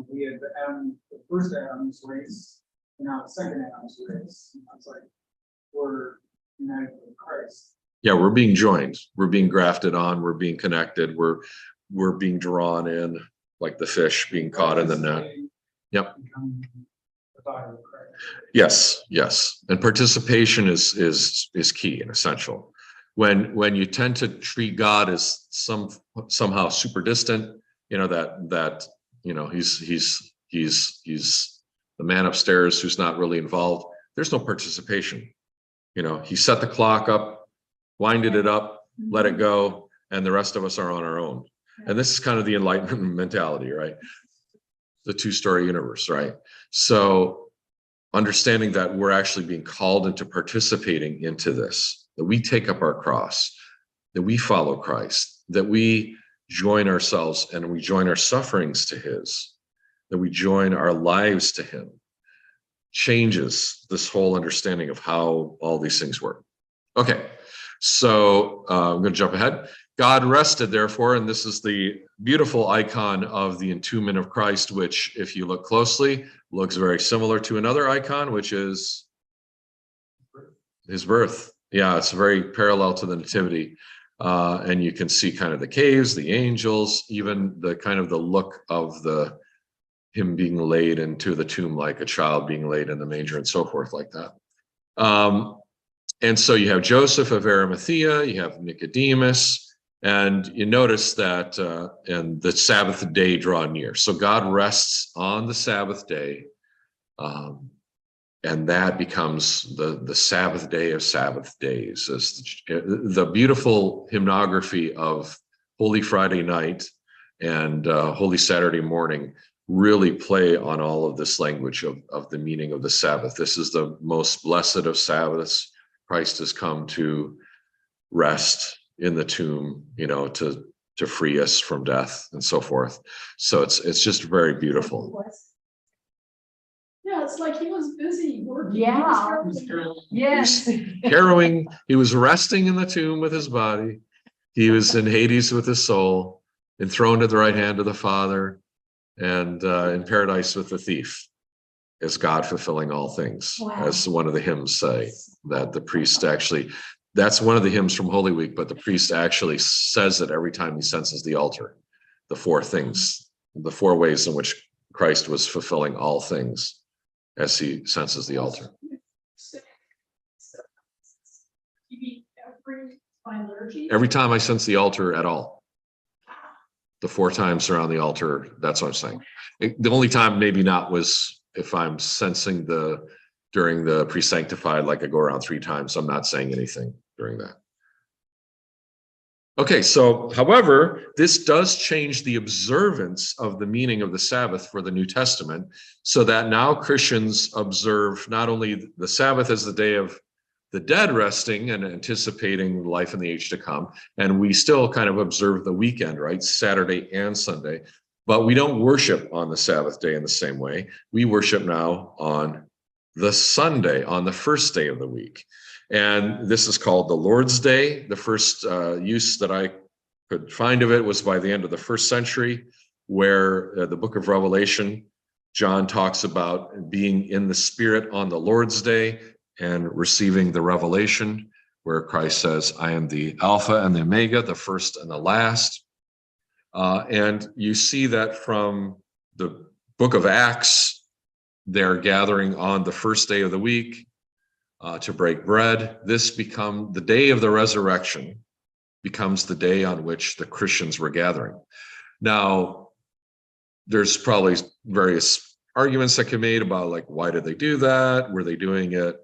I: we had the first Adam's race, and now the second Adam's race. It's like we're united with Christ.
B: Yeah, we're being joined. We're being grafted on. We're being connected. We're being drawn in, like the fish being caught in the net. Yep. Yes. And participation is key and essential. When you tend to treat God as somehow super distant, that he's the man upstairs who's not really involved. There's no participation. He set the clock up, winded it up, let it go, and the rest of us are on our own. And this is kind of the Enlightenment mentality, right? The two-story universe, right? So understanding that we're actually being called into participating into this, that we take up our cross, that we follow Christ, that we join ourselves and we join our sufferings to his, that we join our lives to him, changes this whole understanding of how all these things work. Okay, so I'm going to jump ahead. God rested, therefore, and this is the beautiful icon of the entombment of Christ, which, if you look closely, looks very similar to another icon, which is his birth. Yeah, it's very parallel to the Nativity. And you can see kind of the caves, the angels, even the kind of the look of him being laid into the tomb like a child being laid in the manger and so forth like that. And so you have Joseph of Arimathea, you have Nicodemus, and you notice that and the Sabbath day draw near. So God rests on the Sabbath day, and that becomes the Sabbath day of Sabbath days. As the beautiful hymnography of Holy Friday night and Holy Saturday morning really play on all of this language of the meaning of the Sabbath. This is the most blessed of Sabbaths. Christ has come to rest in the tomb, to free us from death and so forth. So it's just very beautiful.
C: Yeah, it's like he was busy working.
F: Yeah. Yes.
B: Harrowing. He was resting in the tomb with his body. He was in Hades with his soul, enthroned at the right hand of the Father, and in paradise with the thief. as God fulfilling all things,
F: Wow.
B: as one of the hymns say, that the priest actually, that's one of the hymns from Holy Week, but the priest actually says it every time he senses the altar. The four things, the four ways in which Christ was fulfilling all things as he senses the altar.
C: You mean every fine liturgy?
B: Every time I sense the altar at all. The 4 times around the altar, that's what I'm saying. The only time maybe not was if I'm sensing during the pre-sanctified, like I go around 3 times, I'm not saying anything during that. Okay, so however, this does change the observance of the meaning of the Sabbath for the New Testament, so that now Christians observe not only the Sabbath as the day of the dead resting and anticipating life in the age to come, and we still kind of observe the weekend, right? Saturday and Sunday, but we don't worship on the Sabbath day in the same way. We worship now on the Sunday, on the first day of the week. And this is called the Lord's Day. The first use that I could find of it was by the end of the 1st century, where the book of Revelation, John talks about being in the Spirit on the Lord's Day and receiving the revelation, where Christ says, I am the Alpha and the Omega, the first and the last. And you see that from the book of Acts, they're gathering on the first day of the week to break bread. This become the day of the resurrection, becomes the day on which the Christians were gathering. Now, there's probably various arguments that can be made about, like, why did they do that? Were they doing it?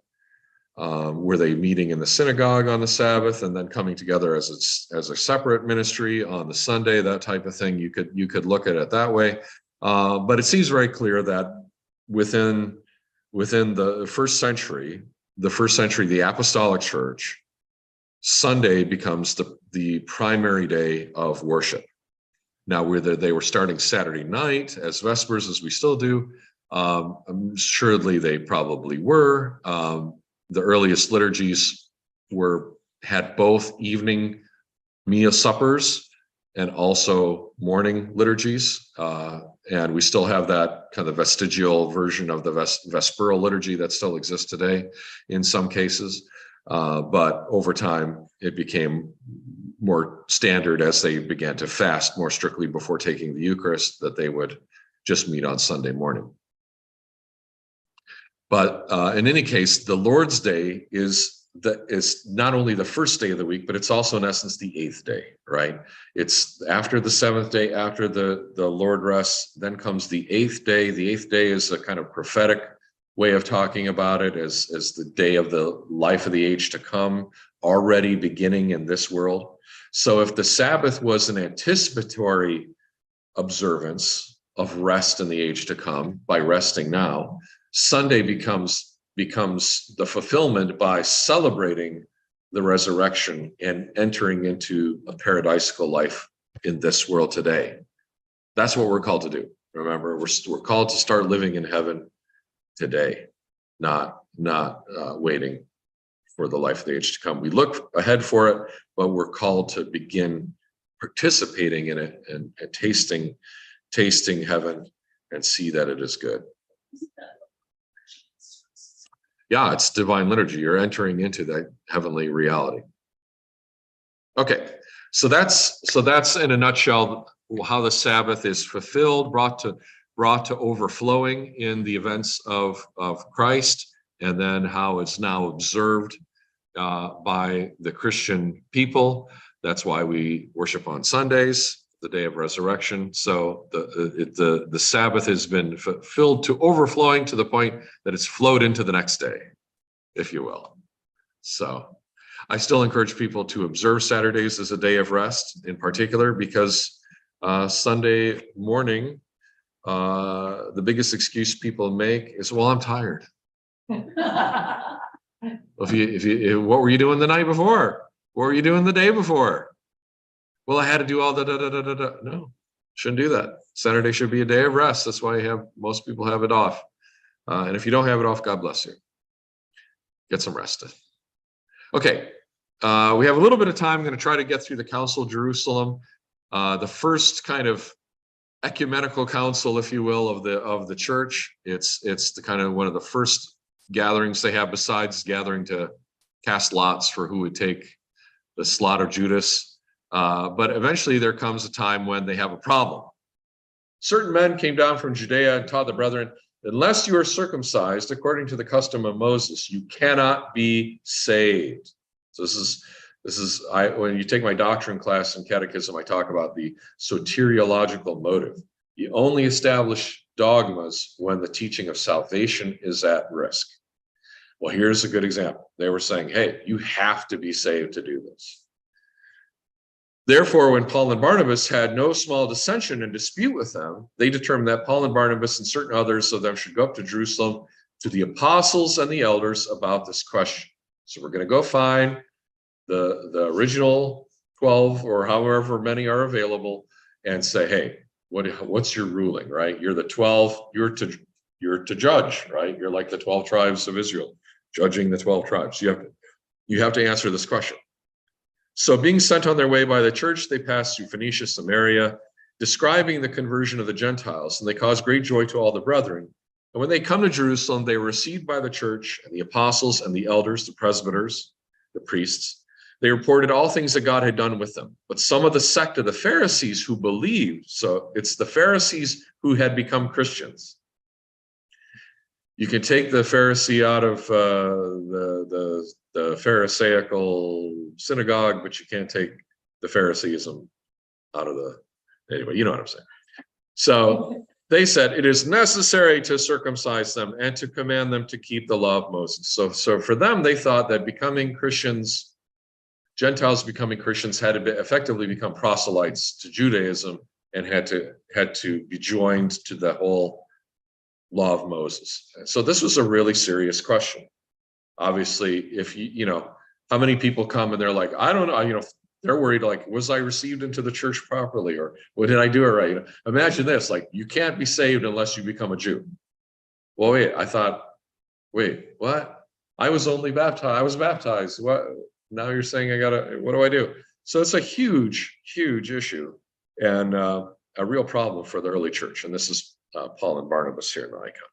B: Were they meeting in the synagogue on the Sabbath and then coming together as a separate ministry on the Sunday? That type of thing. You could look at it that way. But it seems very clear that within the first century, the Apostolic Church, Sunday becomes the primary day of worship. Now, whether they were starting Saturday night as Vespers, as we still do, assuredly they probably were. The earliest liturgies had both evening meal suppers and also morning liturgies. And we still have that kind of vestigial version of the vesperal liturgy that still exists today in some cases. But over time, it became more standard as they began to fast more strictly before taking the Eucharist, that they would just meet on Sunday morning. But in any case, the Lord's Day is not only the first day of the week, but it's also in essence the 8th day, right? It's after the 7th day, after the Lord rests, then comes the 8th day. The 8th day is a kind of prophetic way of talking about it as the day of the life of the age to come, already beginning in this world. So if the Sabbath was an anticipatory observance of rest in the age to come by resting now, Sunday becomes the fulfillment by celebrating the resurrection and entering into a paradisical life in this world today. That's what we're called to do. Remember, we're called to start living in heaven today, not waiting for the life of the age to come. We look ahead for it, but we're called to begin participating in it and tasting heaven and see that it is good. Yeah, it's divine liturgy. You're entering into that heavenly reality. Okay, so that's in a nutshell how the Sabbath is fulfilled, brought to overflowing in the events of Christ, and then how it's now observed by the Christian people. That's why we worship on Sundays, the day of resurrection. So the Sabbath has been filled to overflowing to the point that it's flowed into the next day, if you will. So I still encourage people to observe Saturdays as a day of rest in particular, because Sunday morning, the biggest excuse people make is, well, I'm tired. What were you doing the night before? What were you doing the day before? Well, I had to do all the da. No, shouldn't do that. Saturday should be a day of rest. That's why most people have it off. And if you don't have it off, God bless you. Get some rest. Okay, we have a little bit of time. I'm going to try to get through the Council of Jerusalem. The first kind of ecumenical council, if you will, of the church. It's the kind of one of the first gatherings they have, besides gathering to cast lots for who would take the slot of Judas. But eventually there comes a time when they have a problem. Certain men came down from Judea and taught the brethren, unless you are circumcised according to the custom of Moses, you cannot be saved. So this is when you take my doctrine class in catechism, I talk about the soteriological motive. You only establish dogmas when the teaching of salvation is at risk. Well, here's a good example. They were saying, hey, you have to be saved to do this. Therefore, when Paul and Barnabas had no small dissension and dispute with them, they determined that Paul and Barnabas and certain others of them should go up to Jerusalem to the apostles and the elders about this question. So we're going to go find the original 12 or however many are available and say, hey, what's your ruling, right? You're the 12, you're to judge, right? You're like the 12 tribes of Israel, judging the 12 tribes. You have to answer this question. So being sent on their way by the church, they passed through Phoenicia, Samaria, describing the conversion of the Gentiles, and they caused great joy to all the brethren. And when they come to Jerusalem, they were received by the church and the apostles and the elders, the presbyters, the priests. They reported all things that God had done with them. But some of the sect of the Pharisees who believed, so it's the Pharisees who had become Christians. You can take the Pharisee out of the Pharisaical synagogue, but you can't take the Phariseeism out of anyway, you know what I'm saying. So they said, it is necessary to circumcise them and to command them to keep the law of Moses. So for them, they thought that becoming Christians, Gentiles becoming Christians had to effectively become proselytes to Judaism and had to be joined to the whole law of Moses. So this was a really serious question. Obviously, if how many people come and they're like, I don't know, they're worried, like, was I received into the church properly, or what, did I do it right? Imagine this, like, you can't be saved unless you become a Jew. Well, wait, what? I was only baptized. I was baptized. What? Now you're saying what do I do? So it's a huge, huge issue and a real problem for the early church. And this is Paul and Barnabas here in the icon.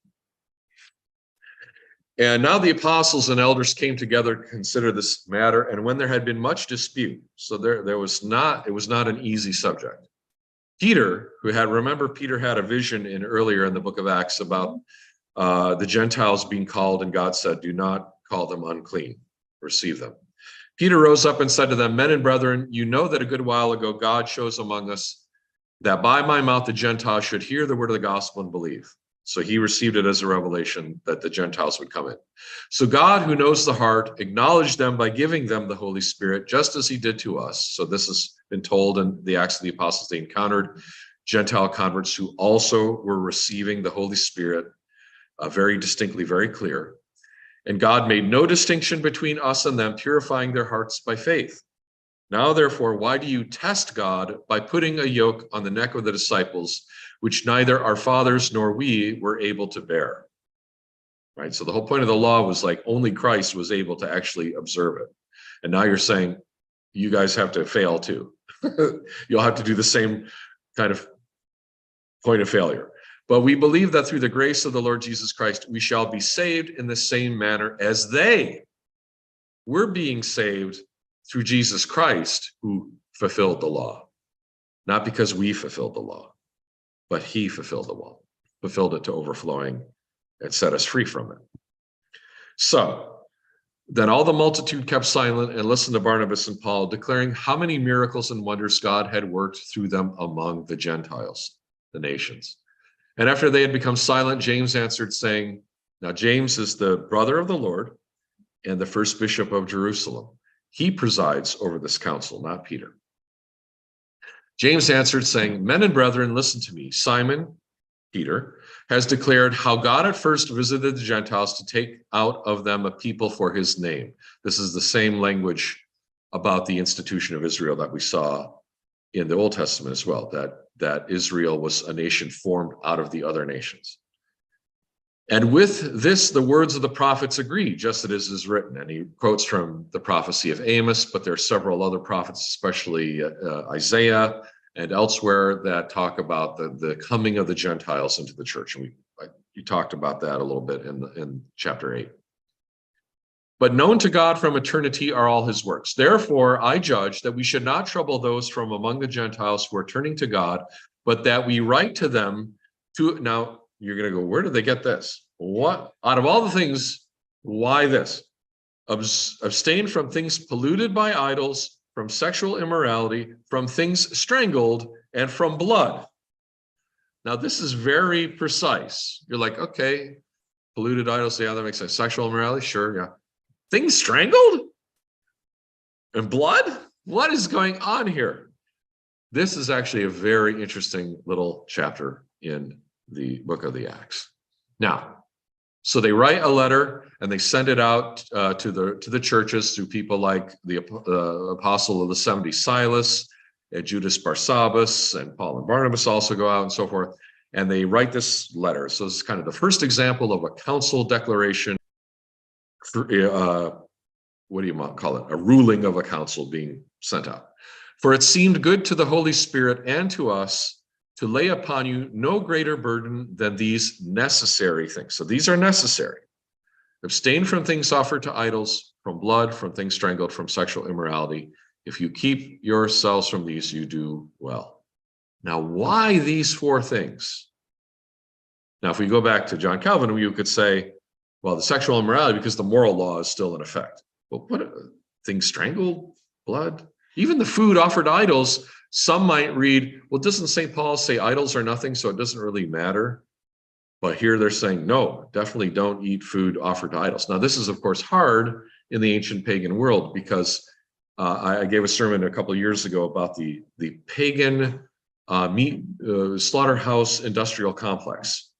B: And now the apostles and elders came together to consider this matter. And when there had been much dispute, so it was not an easy subject. Peter had a vision earlier in the book of Acts about the Gentiles being called, and God said, do not call them unclean, receive them. Peter rose up and said to them, men and brethren, you know that a good while ago God chose among us that by my mouth the Gentiles should hear the word of the gospel and believe. So he received it as a revelation that the Gentiles would come in. So God, who knows the heart, acknowledged them by giving them the Holy Spirit, just as he did to us. So this has been told in the Acts of the Apostles. They encountered Gentile converts who also were receiving the Holy Spirit, very distinctly, very clear. And God made no distinction between us and them, purifying their hearts by faith. Now, therefore, why do you test God by putting a yoke on the neck of the disciples, which neither our fathers nor we were able to bear? Right. So the whole point of the law was like only Christ was able to actually observe it. And now you're saying you guys have to fail too. You'll have to do the same kind of point of failure. But we believe that through the grace of the Lord Jesus Christ, we shall be saved in the same manner as they. We're being saved through Jesus Christ, who fulfilled the law. Not because we fulfilled the law, but he fulfilled the law, fulfilled it to overflowing and set us free from it. So then all the multitude kept silent and listened to Barnabas and Paul, declaring how many miracles and wonders God had worked through them among the Gentiles, the nations. And after they had become silent, James answered, saying, now James is the brother of the Lord and the first bishop of Jerusalem. He presides over this council, not Peter. James answered, saying, men and brethren, listen to me. Simon, Peter, has declared how God at first visited the Gentiles to take out of them a people for his name. This is the same language about the institution of Israel that we saw in the Old Testament as well, that Israel was a nation formed out of the other nations. And with this, the words of the prophets agree, just as it is written. And he quotes from the prophecy of Amos, but there are several other prophets, especially Isaiah and elsewhere that talk about the coming of the Gentiles into the church. And you talked about that a little bit in chapter 8. But known to God from eternity are all his works. Therefore, I judge that we should not trouble those from among the Gentiles who are turning to God, but that we write to them to, now you're going to go, where did they get this? What, out of all the things, why this? Abstain from things polluted by idols, from sexual immorality, from things strangled, and from blood. Now, this is very precise. You're like, okay, polluted idols, yeah, that makes sense. Sexual immorality, sure, yeah. Things strangled? And blood? What is going on here? This is actually a very interesting little chapter in the book of the Acts. Now, so they write a letter and they send it out to the churches through people like the apostle of the 70, Silas, and Judas Barsabbas, and Paul and Barnabas also go out and so forth. And they write this letter. So this is kind of the first example of a council declaration. What do you call it? A ruling of a council being sent out. For it seemed good to the Holy Spirit and to us to lay upon you no greater burden than these necessary things. So these are necessary. Abstain from things offered to idols, from blood, from things strangled, from sexual immorality. If you keep yourselves from these, you do well. Now, why these four things? Now, if we go back to John Calvin, you could say, well, the sexual immorality, because the moral law is still in effect. Well, what things strangled, blood, even the food offered to idols, some might read, well, doesn't St. Paul say idols are nothing, so it doesn't really matter? But here they're saying, no, definitely don't eat food offered to idols. Now, this is, of course, hard in the ancient pagan world because I gave a sermon a couple of years ago about the pagan meat slaughterhouse industrial complex.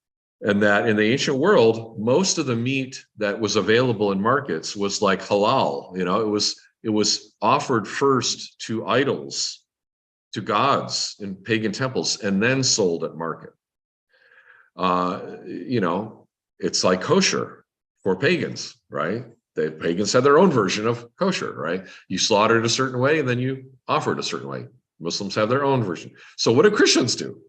B: And that in the ancient world, most of the meat that was available in markets was like halal. You know, it was offered first to idols, to gods in pagan temples, and then sold at market. You know, it's like kosher for pagans, right? The pagans had their own version of kosher, right? You slaughtered a certain way and then you offered a certain way. Muslims have their own version. So what do Christians do?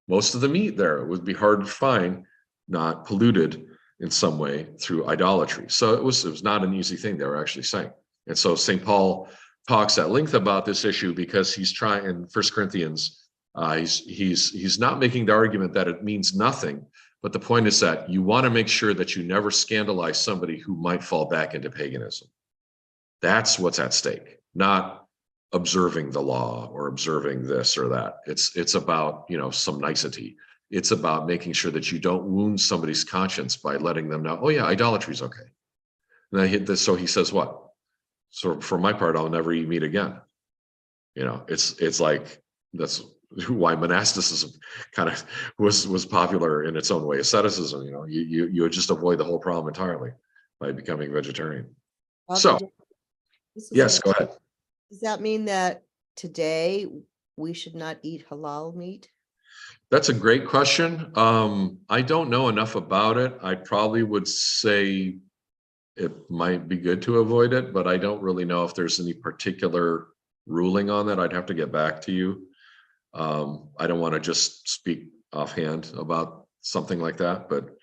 B: Most of the meat there would be hard to find, not polluted in some way through idolatry. So it was not an easy thing, they were actually saying. And so St. Paul talks at length about this issue because he's trying in 1 Corinthians, he's not making the argument that it means nothing, but the point is that you want to make sure that you never scandalize somebody who might fall back into paganism. That's what's at stake, not observing the law or observing this or that. It's about, you know, some nicety. It's about making sure that you don't wound somebody's conscience by letting them know, oh yeah, idolatry is okay. And I hit this, so he says what? So for my part, I'll never eat meat again. You know, it's like, that's why monasticism kind of was popular in its own way. Asceticism, you know, you would just avoid the whole problem entirely by becoming vegetarian. So, yes, go ahead.
H: Does that mean that today we should not eat halal meat?
B: That's a great question. I don't know enough about it. I probably would say it might be good to avoid it, but I don't really know if there's any particular ruling on that. I'd have to get back to you. I don't want to just speak offhand about something like that, but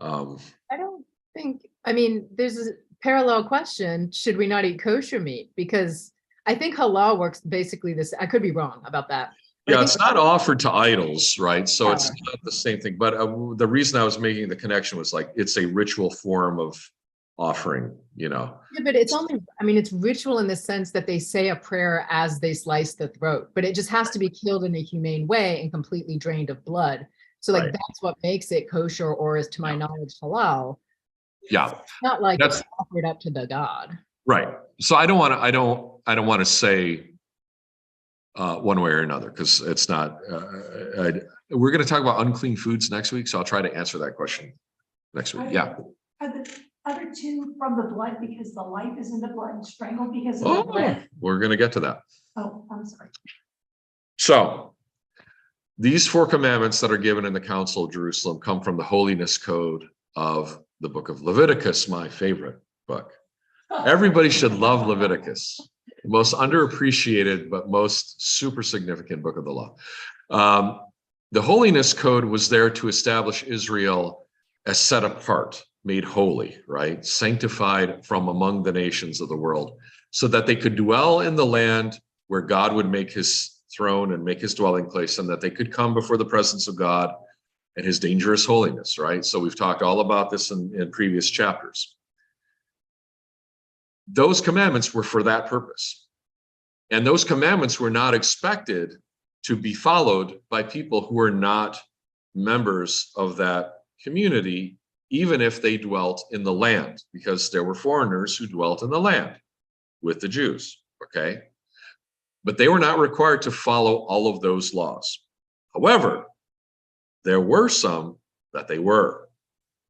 E: I don't think, I mean, there's a parallel question. Should we not eat kosher meat? Because I think halal works basically this. I could be wrong about that.
B: Yeah, it's not offered to idols, right? So it's not the same thing. But the reason I was making the connection was like, it's a ritual form of offering, you know.
E: Yeah, but it's only, I mean, it's ritual in the sense that they say a prayer as they slice the throat, but it just has to be killed in a humane way and completely drained of blood. So like, that's what makes it kosher, or is to my knowledge halal.
B: Yeah.
E: It's not like it's offered up to the god.
B: Right. So I don't want to say one way or another, because it's not, we're going to talk about unclean foods next week. So I'll try to answer that question next week. Yeah.
F: Are the other two from the blood because the life is in the blood and strangled because of the breath?
B: We're going to get to that.
F: Oh, I'm sorry.
B: So these 4 commandments that are given in the Council of Jerusalem come from the holiness code of the book of Leviticus, my favorite book. Everybody should love Leviticus. Most underappreciated, but most super significant book of the law. The holiness code was there to establish Israel as set apart, made holy, right? Sanctified from among the nations of the world, so that they could dwell in the land where God would make his throne and make his dwelling place, and that they could come before the presence of God and his dangerous holiness, right? So we've talked all about this in previous chapters. Those commandments were for that purpose. And those commandments were not expected to be followed by people who were not members of that community, even if they dwelt in the land, because there were foreigners who dwelt in the land with the Jews, okay? But they were not required to follow all of those laws. However, there were some that they were.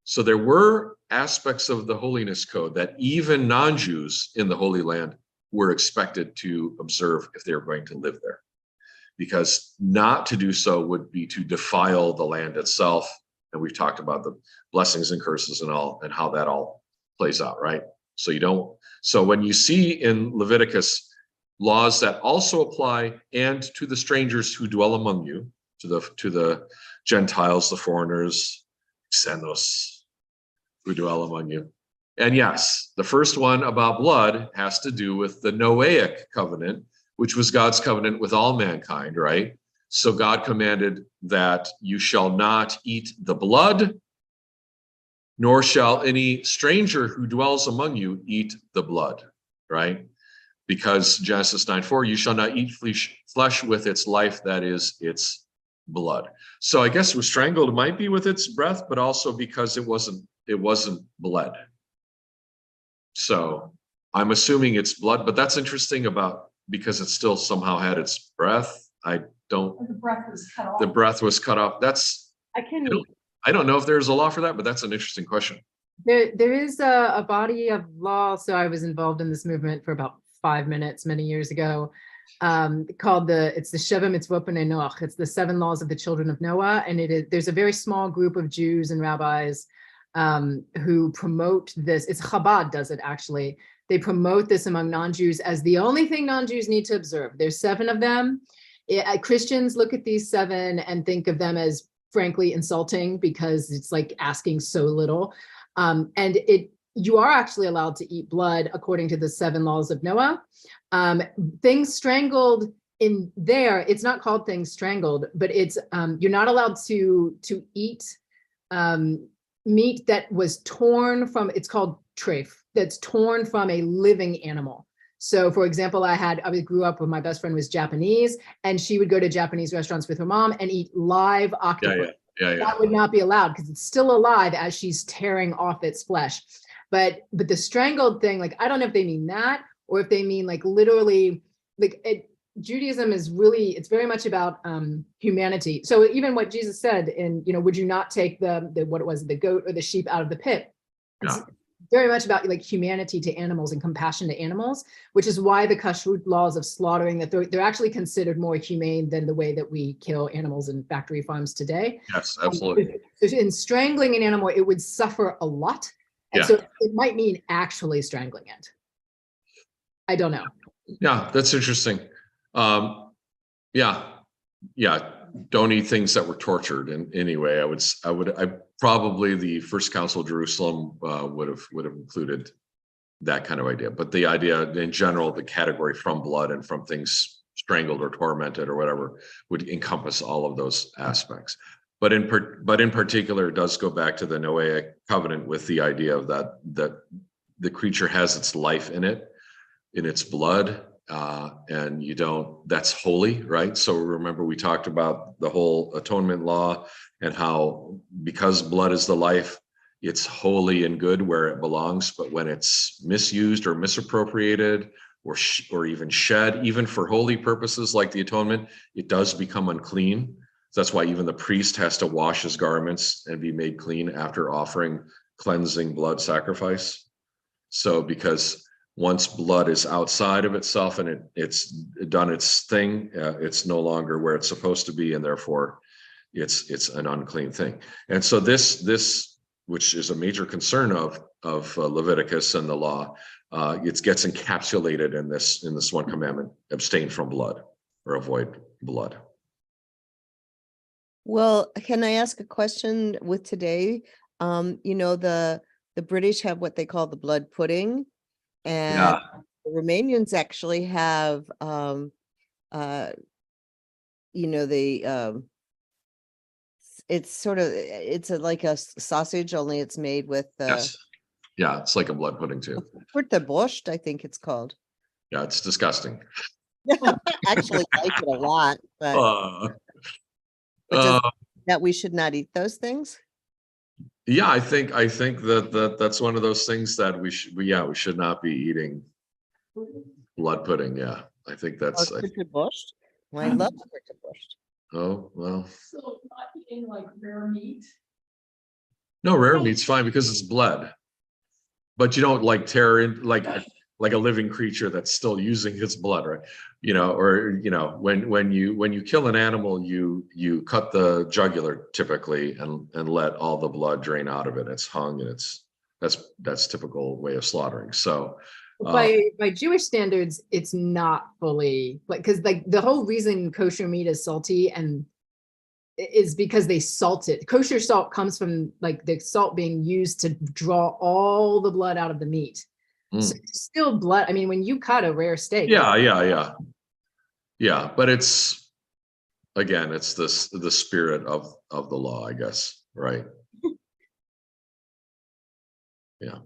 B: So there were aspects of the holiness code that even non-Jews in the Holy Land were expected to observe if they were going to live there. Because not to do so would be to defile the land itself. And we've talked about the blessings and curses and all, and how that all plays out, right? So when you see in Leviticus laws that also apply and to the strangers who dwell among you, to the Gentiles, the foreigners, xenos, who dwell among you. And yes, the first one about blood has to do with the Noahic covenant, which was God's covenant with all mankind, right? So God commanded that you shall not eat the blood, nor shall any stranger who dwells among you eat the blood, right? Because Genesis 9:4, you shall not eat flesh with its life, that is its blood. So I guess was strangled might be with its breath, but also because it wasn't blood. So I'm assuming it's blood, but that's interesting because it still somehow had its breath.
F: The breath was cut off.
B: The breath was cut off. I don't know if there's a law for that, but that's an interesting question.
E: There is a body of law. So I was involved in this movement for about 5 minutes many years ago, called it's the Sheva Mitzvot B'nai Noach. It's the 7 laws of the children of Noah, and there's a very small group of Jews and rabbis who promote this. It's Chabad does it actually. They promote this among non-Jews as the only thing non-Jews need to observe. There's 7 of them. Christians look at these 7 and think of them as frankly insulting because it's like asking so little. And you are actually allowed to eat blood according to the 7 laws of Noah. Things strangled in there, it's not called things strangled, but it's you're not allowed to eat meat that was torn from, it's called treif, that's torn from a living animal. So for example, I grew up with my best friend was Japanese, and she would go to Japanese restaurants with her mom and eat live octopus.
B: Yeah.
E: That would not be allowed because it's still alive as she's tearing off its flesh. But the strangled thing, like, I don't know if they mean that or if they mean like literally, Judaism is really, it's very much about humanity. So even what Jesus said in, would you not take the goat or the sheep out of the pit? It's very much about like humanity to animals and compassion to animals, which is why the kashrut laws of slaughtering, that they're actually considered more humane than the way that we kill animals in factory farms today.
B: Yes, absolutely.
E: In strangling an animal, it would suffer a lot. And so it might mean actually strangling it. I don't know.
B: Yeah, that's interesting. Don't eat things that were tortured in any way. I probably the First Council of Jerusalem would have included that kind of idea. But the idea in general, the category from blood and from things strangled or tormented or whatever would encompass all of those aspects. But in particular, it does go back to the Noahic covenant with the idea of that the creature has its life in its blood. And that's holy, right? So remember, we talked about the whole atonement law and how because blood is the life, it's holy and good where it belongs. But when it's misused or misappropriated or even shed, even for holy purposes like the atonement, it does become unclean. So that's why even the priest has to wash his garments and be made clean after offering cleansing blood sacrifice. So because once blood is outside of itself and it's done its thing, it's no longer where it's supposed to be, and therefore it's an unclean thing. And so this which is a major concern of Leviticus and the law, it gets encapsulated in this one commandment: abstain from blood or avoid blood.
H: Well, can I ask a question with today? You know, the British have what they call the blood pudding, and the Romanians actually have, you know, it's sort of, like a sausage, only it's made with
B: Yes. Yeah, it's like a blood pudding too.
H: borscht, I think it's called.
B: Yeah, it's disgusting.
H: I actually like it a lot, but
B: Uh,
H: does that we should not eat those things?
B: yeah, I think that's one of those things that we should not be eating blood pudding. Yeah, I think that's.
H: Borscht? Well, I love borscht.
B: Oh well,
C: So not eating like rare meat.
B: no, rare meat's fine because it's blood, but you don't like tear in like a living creature that's still using its blood, right? You know, or you know, when you kill an animal, you cut the jugular typically and let all the blood drain out of it. It's hung, and that's typical way of slaughtering. So
E: by Jewish standards, it's not fully like, because like the whole reason kosher meat is salty and is because they salt it. Kosher salt comes from like the salt being used to draw all the blood out of the meat. So it's still blood. I mean, when you cut a rare steak.
B: Yeah, but it's, again, it's the spirit of the law, I guess, right? Yeah.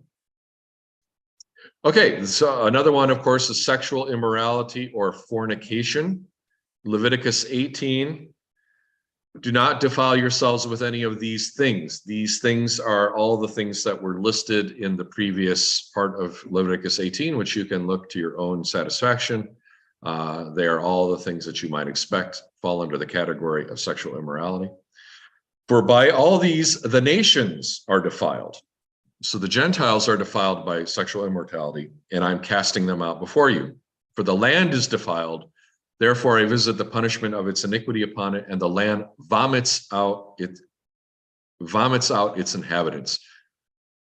B: Okay, so another one, of course, is sexual immorality or fornication. Leviticus 18. Do not defile yourselves with any of these things. These things are all the things that were listed in the previous part of Leviticus 18, which you can look to your own satisfaction. They are all the things that you might expect fall under the category of sexual immorality. For by all these, the nations are defiled. So the Gentiles are defiled by sexual immorality, and I'm casting them out before you. For the land is defiled, therefore I visit the punishment of its iniquity upon it, and the land vomits out its inhabitants.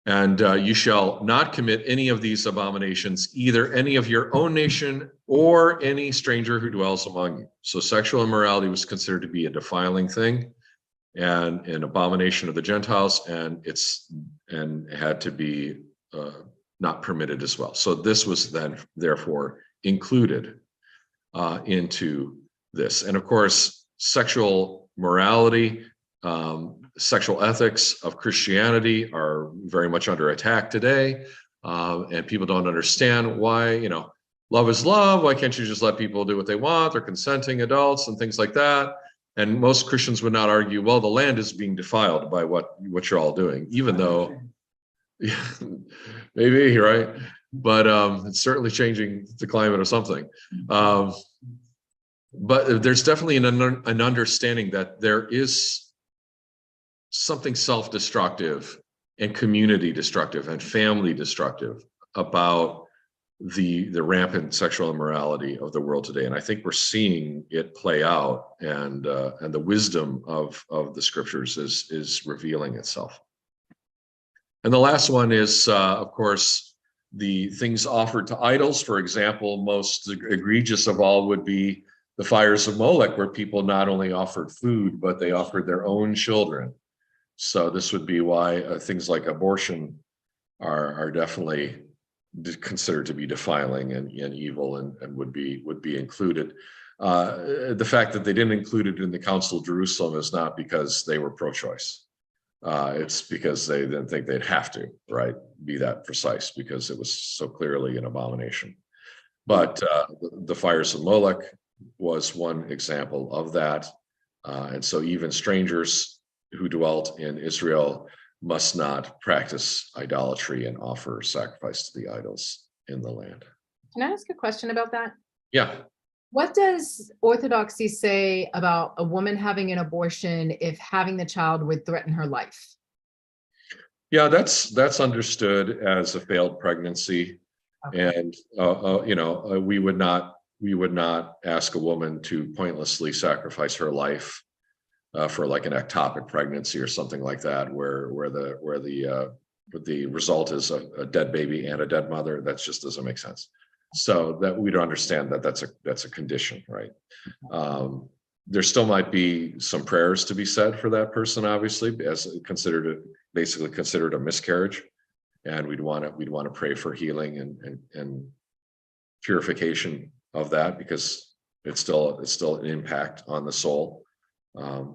B: And you shall not commit any of these abominations, either any of your own nation or any stranger who dwells among you. So sexual immorality was considered to be a defiling thing and an abomination of the Gentiles, and had to be not permitted as well. So this was then therefore included into this. And of course, sexual morality, sexual ethics of Christianity are very much under attack today. And people don't understand why, love is love. Why can't you just let people do what they want? They're consenting adults and things like that. And most Christians would not argue, well, the land is being defiled by what you're all doing, even though maybe, right? But it's certainly changing the climate of something. But there's definitely an understanding that there is something self-destructive and community destructive and family destructive about the rampant sexual immorality of the world today. And I think we're seeing it play out, and the wisdom of the scriptures is revealing itself. And the last one is, of course, the things offered to idols. For example, most egregious of all would be the fires of Molech, where people not only offered food, but they offered their own children. So this would be why things like abortion are definitely considered to be defiling and evil, and would be included. The fact that they didn't include it in the Council of Jerusalem is not because they were pro-choice. It's because they didn't think they'd have to, right, be that precise, because it was so clearly an abomination. But the fires of Molech was one example of that. And so even strangers who dwelt in Israel must not practice idolatry and offer sacrifice to the idols in the land.
E: Can I ask a question about that?
B: Yeah.
E: What does Orthodoxy say about a woman having an abortion if having the child would threaten her life?
B: Yeah, that's understood as a failed pregnancy. Okay. And we would not ask a woman to pointlessly sacrifice her life for like an ectopic pregnancy or something like that, where the the result is a dead baby and a dead mother, that just doesn't make sense. So that we don't understand that that's a condition, right? There still might be some prayers to be said for that person, obviously, as basically considered a miscarriage, and we'd want to pray for healing and purification of that, because it's still an impact on the soul,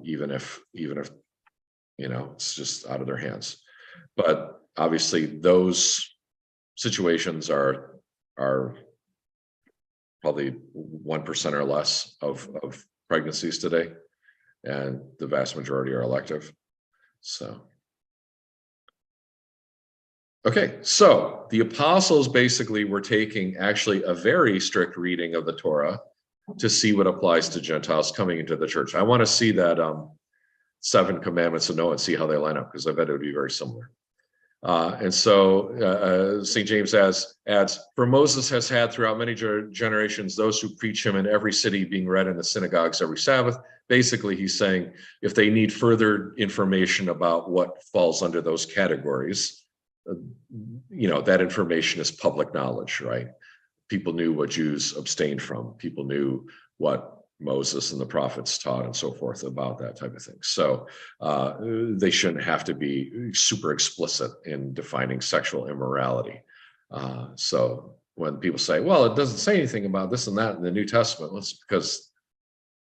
B: even if it's just out of their hands. But obviously, those situations are probably 1% or less of pregnancies today, and the vast majority are elective. So, okay, so the apostles basically were taking actually a very strict reading of the Torah to see what applies to Gentiles coming into the church. I want to see that 7 commandments of Noah and see how they line up, because I bet it would be very similar. And so St. James adds, for Moses has had throughout many generations those who preach him in every city, being read in the synagogues every Sabbath. Basically, he's saying if they need further information about what falls under those categories, that information is public knowledge, right? People knew what Jews abstained from. People knew what Moses and the prophets taught and so forth about that type of thing. So they shouldn't have to be super explicit in defining sexual immorality. So when people say, well, it doesn't say anything about this and that in the New Testament, well, it's because,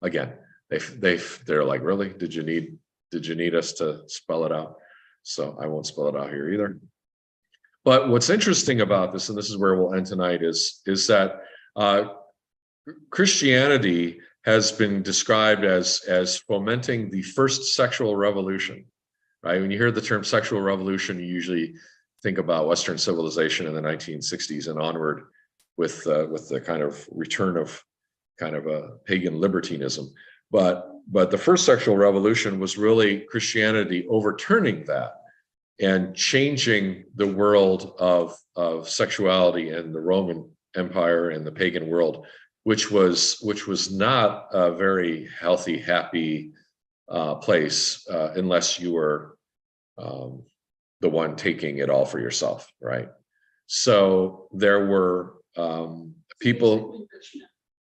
B: again, they're like, really? Did you need us to spell it out? So I won't spell it out here either. But what's interesting about this, and this is where we'll end tonight, is that Christianity has been described as fomenting the first sexual revolution, right? When you hear the term sexual revolution, you usually think about Western civilization in the 1960s and onward, with the kind of return of kind of a pagan libertinism. But the first sexual revolution was really Christianity overturning that and changing the world of sexuality in the Roman Empire and the pagan world, which was not a very healthy, happy place unless you were the one taking it all for yourself, right? So there were people,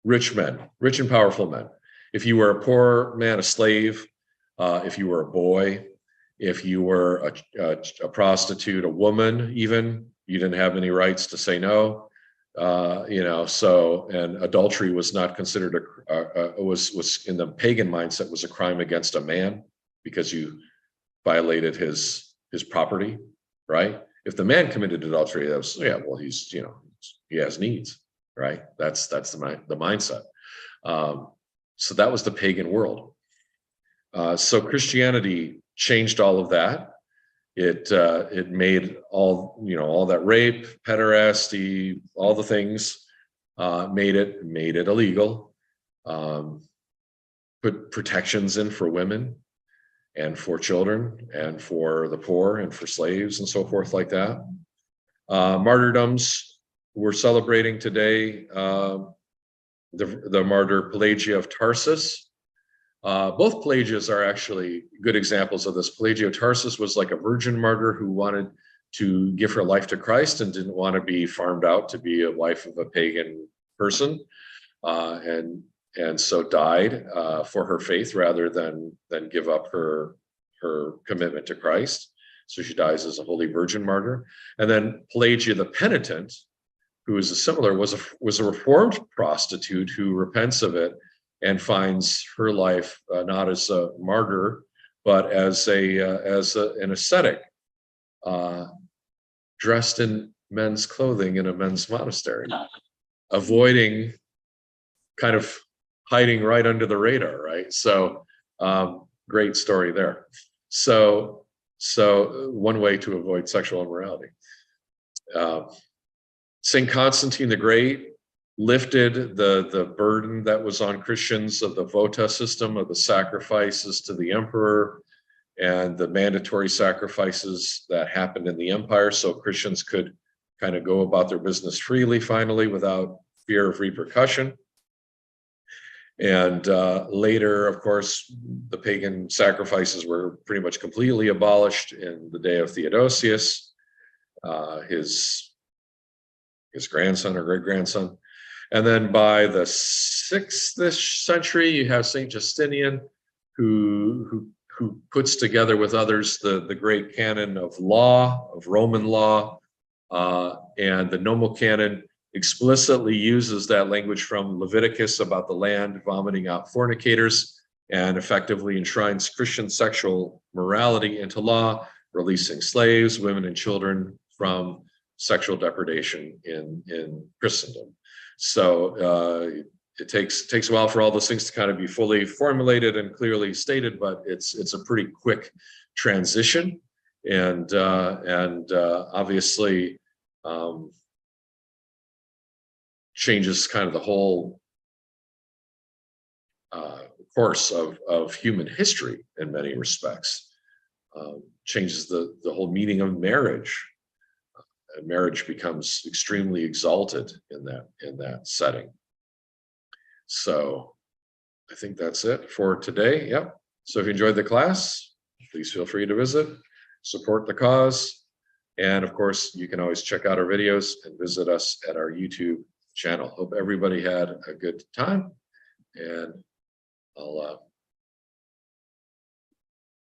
B: rich and powerful men. If you were a poor man, a slave, if you were a boy, if you were a prostitute, a woman, even, you didn't have any rights to say no. So, and adultery was not considered was in the pagan mindset was a crime against a man, because you violated his property, right? If the man committed adultery, that was, well, he has needs, right? That's the mindset. So that was the pagan world. So Christianity changed all of that. It made all that rape, pederasty, all the things, made it illegal. Put protections in for women and for children and for the poor and for slaves and so forth like that. Martyrdoms, we're celebrating today the martyr Pelagia of Tarsus. Both Pelagias are actually good examples of this. Pelagia of Tarsus was like a virgin martyr who wanted to give her life to Christ and didn't want to be farmed out to be a wife of a pagan person, and so died for her faith rather than give up her commitment to Christ. So she dies as a holy virgin martyr. And then Pelagia the penitent, who is was a reformed prostitute who repents of it and finds her life not as a martyr, but as an ascetic, dressed in men's clothing in a men's monastery, avoiding, kind of hiding right under the radar, right? So great story there. So one way to avoid sexual immorality. St. Constantine the Great lifted the burden that was on Christians of the vota system, of the sacrifices to the emperor and the mandatory sacrifices that happened in the empire, so Christians could kind of go about their business freely finally without fear of repercussion. And later, of course, the pagan sacrifices were pretty much completely abolished in the day of Theodosius. his grandson or great-grandson. And then by the 6th-ish century, you have Saint Justinian, who puts together with others the great canon of law, of Roman law, and the Nomo Canon explicitly uses that language from Leviticus about the land vomiting out fornicators, and effectively enshrines Christian sexual morality into law, releasing slaves, women, and children from sexual depredation in Christendom. So it takes a while for all those things to kind of be fully formulated and clearly stated, but it's a pretty quick transition, and obviously changes kind of the whole course of human history in many respects. Changes the whole meaning of marriage. Marriage becomes extremely exalted in that setting. So I think that's it for today. Yep. So if you enjoyed the class, please feel free to visit, support the cause. And of course, you can always check out our videos and visit us at our YouTube channel. Hope everybody had a good time, and I'll